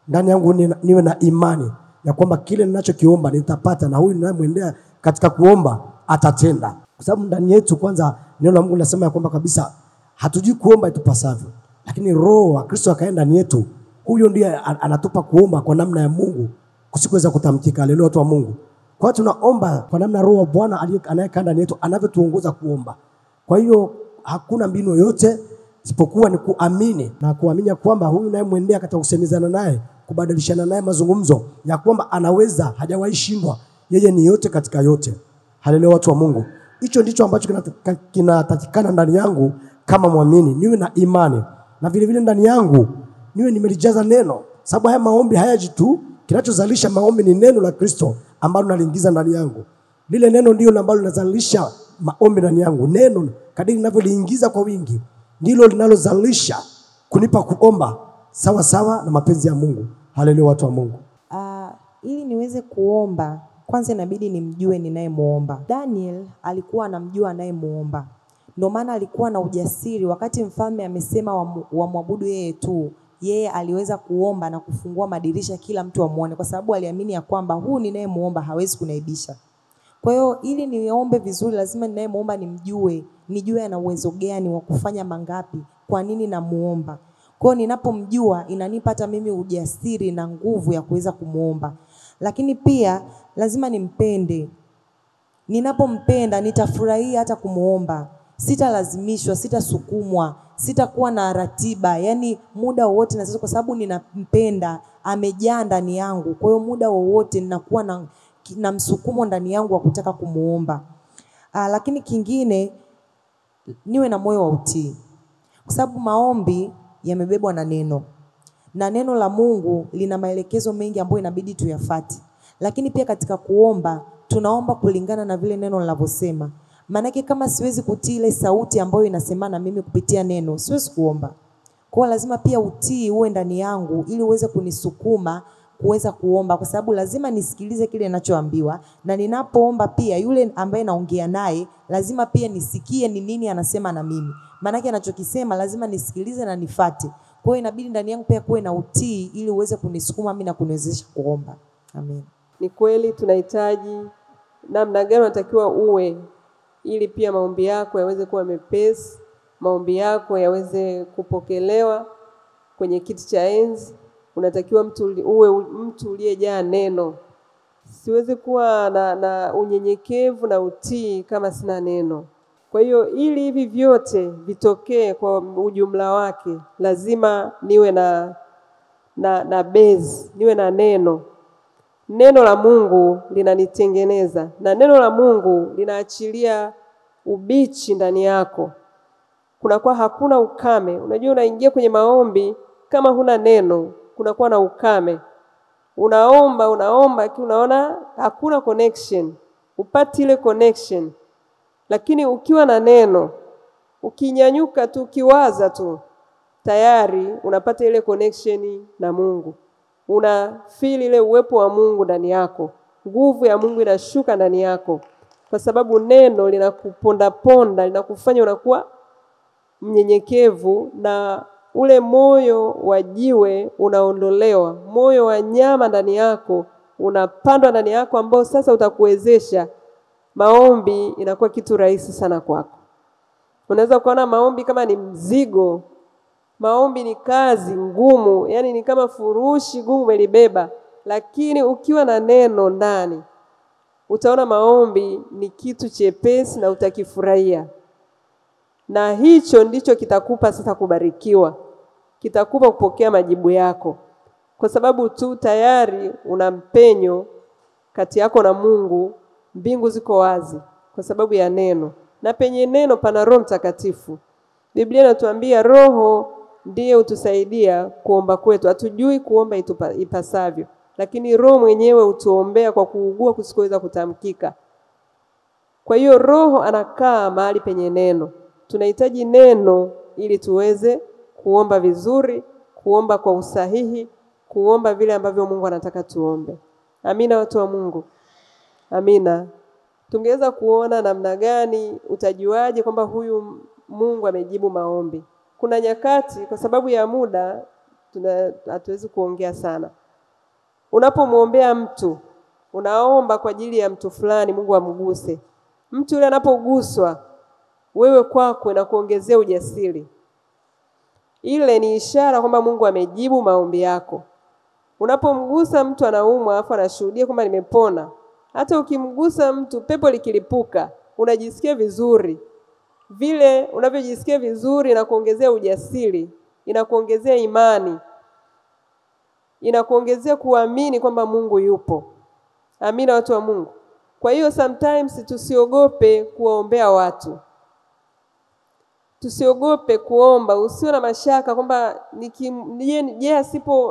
Ndani yangu niwe na imani ya kwamba kile ninachokiomba nitapata, na huyu ninayemwendea katika kuomba atatenda. Kwa sababu ndani yetu kwanza neno la Mungu linasema ya kwamba kabisa hatujui kuomba itupasavyo, lakini Roho wa Kristo akaenda ndani yetu. Huyo ndiye anatupa kuomba kwa namna ya Mungu kusikuweza kutamkika. Haleluya, watu wa Mungu. Kwa hiyo tunaomba kwa namna Roho wa Bwana anayekaa ndani yetu anavyotuongoza kuomba. Kwa hiyo hakuna mbinu yoyote isipokuwa ni kuamini, na kuamini kwamba huyu nayemwendea katika kusemezana naye, kubadilishana naye mazungumzo, ya kwamba anaweza, hajawahi shindwa, yeye ni yote katika yote. Haleluya, watu wa Mungu. Hicho ndicho ambacho kinatakikana ndani yangu kama muamini, niwe na imani, na vile vile ndani yangu niwe nimelijaza neno. Sababu haya maombi hayaji tu, kinachozalisha maombi ni neno la Kristo ambalo naliingiza ndani yangu. Lile neno ndio ambalo linazalisha maombi ndani yangu. Neno kadiri ninavyoliingiza kwa wingi ndilo linalozalisha kunipa kuomba sawa sawa na mapenzi ya Mungu. Haleluya, watu wa Mungu. Ili niweze kuomba, kwanza inabidi nimjue ninayemuomba. Daniel alikuwa anamjua anayemuomba. Ndio maana alikuwa na ujasiri wakati mfalme amesema wamwabudu yeye tu. Yeye aliweza kuomba na kufungua madirisha kila mtu amuone, kwa sababu aliamini ya kwamba huyu ninayemuomba hawezi kunaibisha. Kwa hiyo ili niombe vizuri lazima ninayemuomba nimjue, nijue ana uwezo gani wa kufanya mangapi, kwa nini namuomba. Kwa hiyo ninapomjua inanipa hata mimi ujasiri na nguvu ya kuweza kumuomba. Lakini pia lazima nimpende. Ninapompenda nitafurahia hata kumuomba. Sitalazimishwa, sitasukumwa, sitakuwa na ratiba. Yaani muda wowote na sasa, kwa sababu ninampenda, amejaa ndani yangu. Kwa hiyo muda wowote ninakuwa na msukumo ndani yangu wa kutaka kumuomba. Lakini kingine, niwe na moyo wa utii. Kwa sababu maombi yamebebwa na neno. Na neno la Mungu lina maelekezo mengi ambayo inabidi tuyafuate. Lakini pia katika kuomba, tunaomba kulingana na vile neno linavyosema. Maanake kama siwezi kutii ile sauti ambayo inasemana mimi kupitia neno, siwezi kuomba. Kwa lazima pia utii uwe ndani yangu ili uweze kunisukuma kuweza kuomba, kwa sababu lazima nisikilize kile ninachoambiwa, na ninapoomba pia yule ambaye naongea naye lazima pia nisikie ni nini anasema na mimi. Maanake anachokisema lazima nisikilize na nifuate. Kwa hiyo inabidi ndani yangu pia kuwe na utii ili uweze kunisukuma mimi na kuniwezesha kuomba. Amen. Ni kweli tunahitaji namna gani unatakiwa uwe ili pia maombi yako yaweze kuwa mepesi, maombi yako yaweze kupokelewa kwenye kiti cha enzi. Unatakiwa uwe mtu uliyejaa neno. Siwezi kuwa na unyenyekevu na utii kama sina neno. Kwa hiyo ili hivi vyote vitokee kwa ujumla wake, lazima niwe na base, niwe na neno. Neno la Mungu linanitengeneza, na neno la Mungu linaachilia ubichi ndani yako. Kunakuwa hakuna ukame. Unajua unaingia kwenye maombi kama huna neno, kunakuwa na ukame. Unaomba lakini unaona hakuna connection. Upati ile connection. Lakini ukiwa na neno, ukinyanyuka tu, ukiwaza tu, tayari unapata ile connection na Mungu. una feel ile uwepo wa Mungu ndani yako, nguvu ya Mungu inashuka ndani yako, kwa sababu neno linakuponda ponda, linakufanya unakuwa mnyenyekevu, na ule moyo wa jiwe unaondolewa, moyo wa nyama ndani yako unapandwa ndani yako, ambao sasa utakuwezesha maombi. Inakuwa kitu rahisi sana kwako. Unaweza kuona maombi kama ni mzigo. Maombi ni kazi ngumu, yani ni kama furushi gumu umelibeba, lakini ukiwa na neno ndani utaona maombi ni kitu chepesi na utakifurahia. Na hicho ndicho kitakupa sasa kubarikiwa, kitakupa kupokea majibu yako, kwa sababu tu tayari una mpenyo kati yako na Mungu. Mbingu ziko wazi kwa sababu ya neno, na penye neno pana Roho Mtakatifu. Biblia inatuambia Roho ndiye utusaidia kuomba kwetu. Hatujui kuomba ipasavyo, lakini Roho mwenyewe utuombea kwa kuugua kusikoweza kutamkika. Kwa hiyo Roho anakaa mahali penye neno. Tunahitaji neno ili tuweze kuomba vizuri, kuomba kwa usahihi, kuomba vile ambavyo Mungu anataka tuombe. Amina, watu wa Mungu. Amina. Tungeweza kuona namna gani, utajuaje kwamba huyu Mungu amejibu maombi. Kuna nyakati, kwa sababu ya muda hatuwezi kuongea sana. Unapomwombea mtu, unaomba kwa ajili ya mtu fulani Mungu amguse. Mtu yule anapoguswa, wewe kwako inakuongezea ujasiri. Ile ni ishara kwamba Mungu amejibu maombi yako. Unapomgusa mtu anaumwa afa anashuhudia kwamba nimepona. Hata ukimgusa mtu pepo likilipuka, unajisikia vizuri. Vile unavyojisikia vizuri inakuongezea ujasiri, inakuongezea imani, inakuongezea kuamini kwamba Mungu yupo. Amina, watu wa Mungu. Kwa hiyo sometimes tusiogope kuwaombea watu. Tusiogope kuomba, usiwe na mashaka kwamba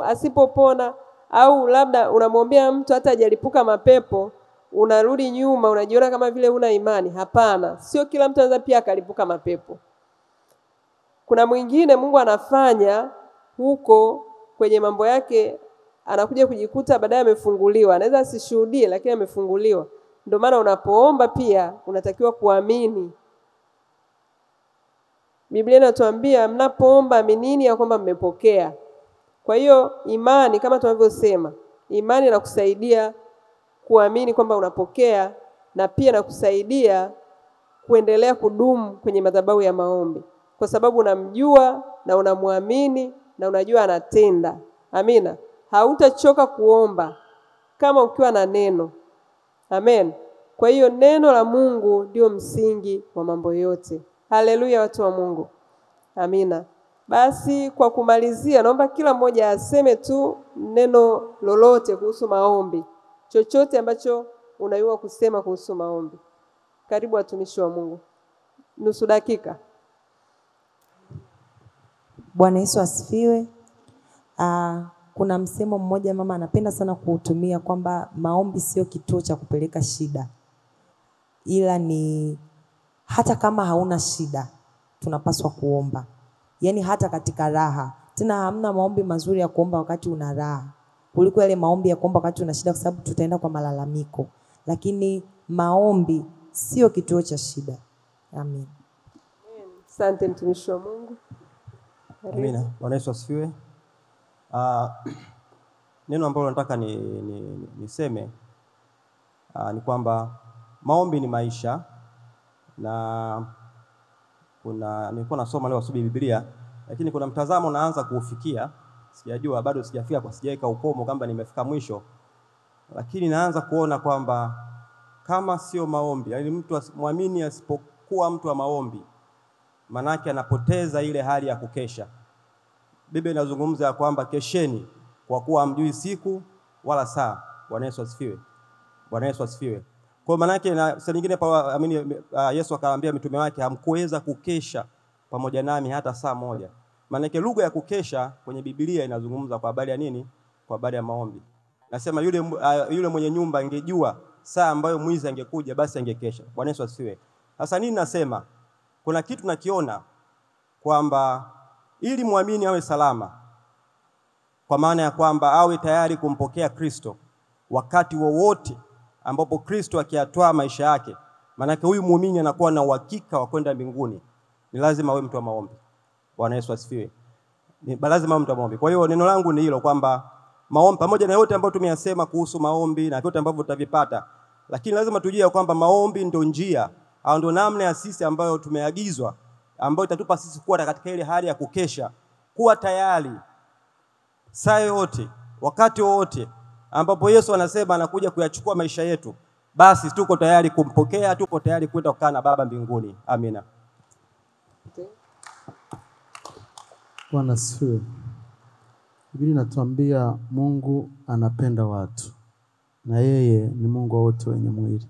asipopona, au labda unamwombea mtu hata hajalipuka mapepo, unarudi nyuma unajiona kama vile una imani. Hapana, sio kila mtu anaweza pia akalipuka mapepo. Kuna mwingine Mungu anafanya huko kwenye mambo yake, anakuja kujikuta baadaye amefunguliwa. Anaweza asishuhudie lakini amefunguliwa. Ndio maana unapoomba pia unatakiwa kuamini. Biblia inatuambia mnapoomba aminini ya kwamba mmepokea. Kwa hiyo imani, kama tunavyosema, imani inakusaidia kuamini kwamba unapokea, na pia inakusaidia kuendelea kudumu kwenye madhabahu ya maombi, kwa sababu unamjua na unamwamini na unajua anatenda. Amina. Hautachoka kuomba kama ukiwa na neno. Amen. Kwa hiyo neno la Mungu ndio msingi wa mambo yote. Haleluya, watu wa Mungu. Amina. Basi kwa kumalizia, naomba kila mmoja aseme tu neno lolote kuhusu maombi. Chochote ambacho unayua kusema kuhusu maombi. Karibu watumishi wa Mungu. Nusu dakika. Bwana Yesu asifiwe. Kuna msemo mmoja mama anapenda sana kuutumia kwamba maombi sio kituo cha kupeleka shida, ila ni hata kama hauna shida tunapaswa kuomba. Yaani hata katika raha. Tena hamna maombi mazuri ya kuomba wakati una raha kuliko yale maombi ya kuomba wakati una shida, kwa sababu tutaenda kwa malalamiko. Lakini maombi sio kituo cha shida. Amen. Asante mtumishi wa Mungu. Amina. Bwana Yesu asifiwe. Neno ambalo nataka niseme ni kwamba maombi ni maisha, na nilikuwa nasoma leo asubuhi Biblia, lakini kuna mtazamo naanza kuufikia. Sijajua bado, sijafika kwa sijaweka ukomo kwamba nimefika mwisho, lakini naanza kuona kwamba kama sio maombi, yaani mtu muamini asipokuwa mtu wa maombi, manake anapoteza ile hali ya kukesha. Biblia inazungumza ya kwamba kesheni kwa kuwa hamjui siku wala saa. Bwana Yesu asifiwe. Bwana Yesu asifiwe. Kwa manake na saa nyingine Yesu akawaambia mitume wake hamkuweza kukesha pamoja nami hata saa moja. Manake lugha ya kukesha kwenye Biblia inazungumza kwa habari ya nini? Kwa habari ya maombi. Nasema yule mwenye nyumba angejua saa ambayo mwizi angekuja, basi angekesha. Bwana Yesu asifiwe. Sasa nini nasema? Kuna kitu nakiona kwamba ili muamini awe salama, kwa maana ya kwamba awe tayari kumpokea Kristo wakati wowote ambapo Kristo akiyatoa maisha yake. Maana huyu muumini anakuwa na uhakika wa kwenda mbinguni. Ni lazima awe mtu wa maombi. Bwana Yesu asifiwe. Ni lazima awe mtu wa maombi. Kwa hiyo neno langu ni hilo, kwamba maombi, pamoja na yote ambayo tumeyasema kuhusu maombi na yote ambavyo tutavipata, lakini lazima tujue kwamba maombi ndio njia au ndio namna ya sisi ambayo tumeagizwa, ambayo itatupa sisi kuwa katika ile hali ya kukesha, kuwa tayari saa yote, wakati wote ambapo Yesu anasema anakuja kuyachukua maisha yetu, basi tuko tayari kumpokea, tuko tayari kwenda kukaa na Baba mbinguni. Amina. Bwana asifiwe. Biblia inatuambia Mungu anapenda watu na yeye ni Mungu wa wote wenye mwili,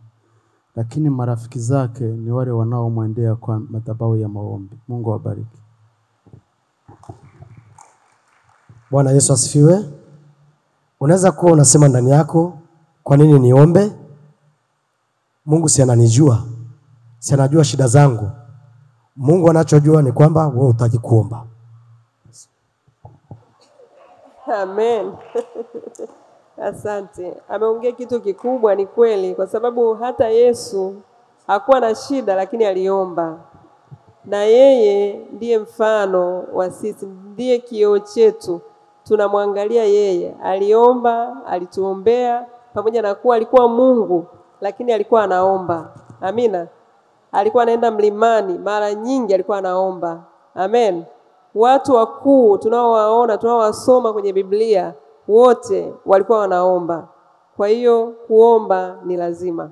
lakini marafiki zake ni wale wanaomwendea kwa madhabahu ya maombi. Mungu awabariki. Bwana Yesu asifiwe. Unaweza kuwa unasema ndani yako, kwa nini niombe? Mungu si ananijua, si anajua shida zangu. Mungu anachojua ni kwamba wewe hutaki kuomba. Amen. Asante. Ameongea kitu kikubwa, ni kweli, kwa sababu hata Yesu hakuwa na shida lakini aliomba. Na yeye ndiye mfano wa sisi, ndiye kioo chetu. Tunamwangalia yeye. Aliomba, alituombea, pamoja na kuwa alikuwa Mungu, lakini alikuwa anaomba. Amina. Alikuwa anaenda mlimani, mara nyingi alikuwa anaomba. Amen. Watu wakuu tunaowaona, tunaowasoma kwenye Biblia, wote walikuwa wanaomba. Kwa hiyo kuomba ni lazima.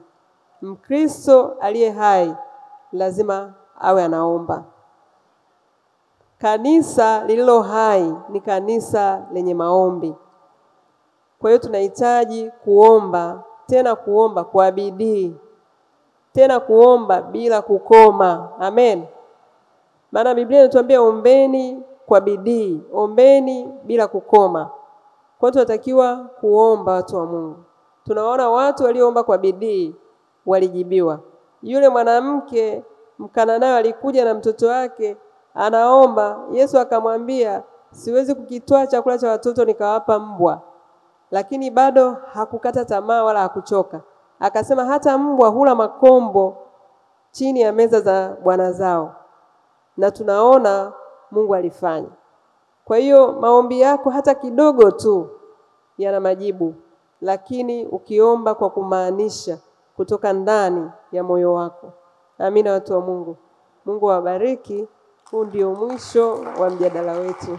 Mkristo aliye hai lazima awe anaomba. Kanisa lililo hai ni kanisa lenye maombi. Kwa hiyo tunahitaji kuomba, tena kuomba kwa bidii, tena kuomba bila kukoma. Amen. Maana Biblia inatuambia ombeni kwa bidii, ombeni bila kukoma. Kwa hiyo tunatakiwa kuomba, watu wa Mungu. Tunaona watu walioomba kwa bidii walijibiwa. Yule mwanamke Mkananayo alikuja na mtoto wake anaomba, Yesu akamwambia, siwezi kukitoa chakula cha watoto nikawapa mbwa. Lakini bado hakukata tamaa wala hakuchoka. Akasema hata mbwa hula makombo chini ya meza za bwana zao. Na tunaona Mungu alifanya. Kwa hiyo maombi yako hata kidogo tu yana majibu, lakini ukiomba kwa kumaanisha kutoka ndani ya moyo wako. Amina, watu wa Mungu. Mungu awabariki. Huu ndio mwisho wa mjadala wetu.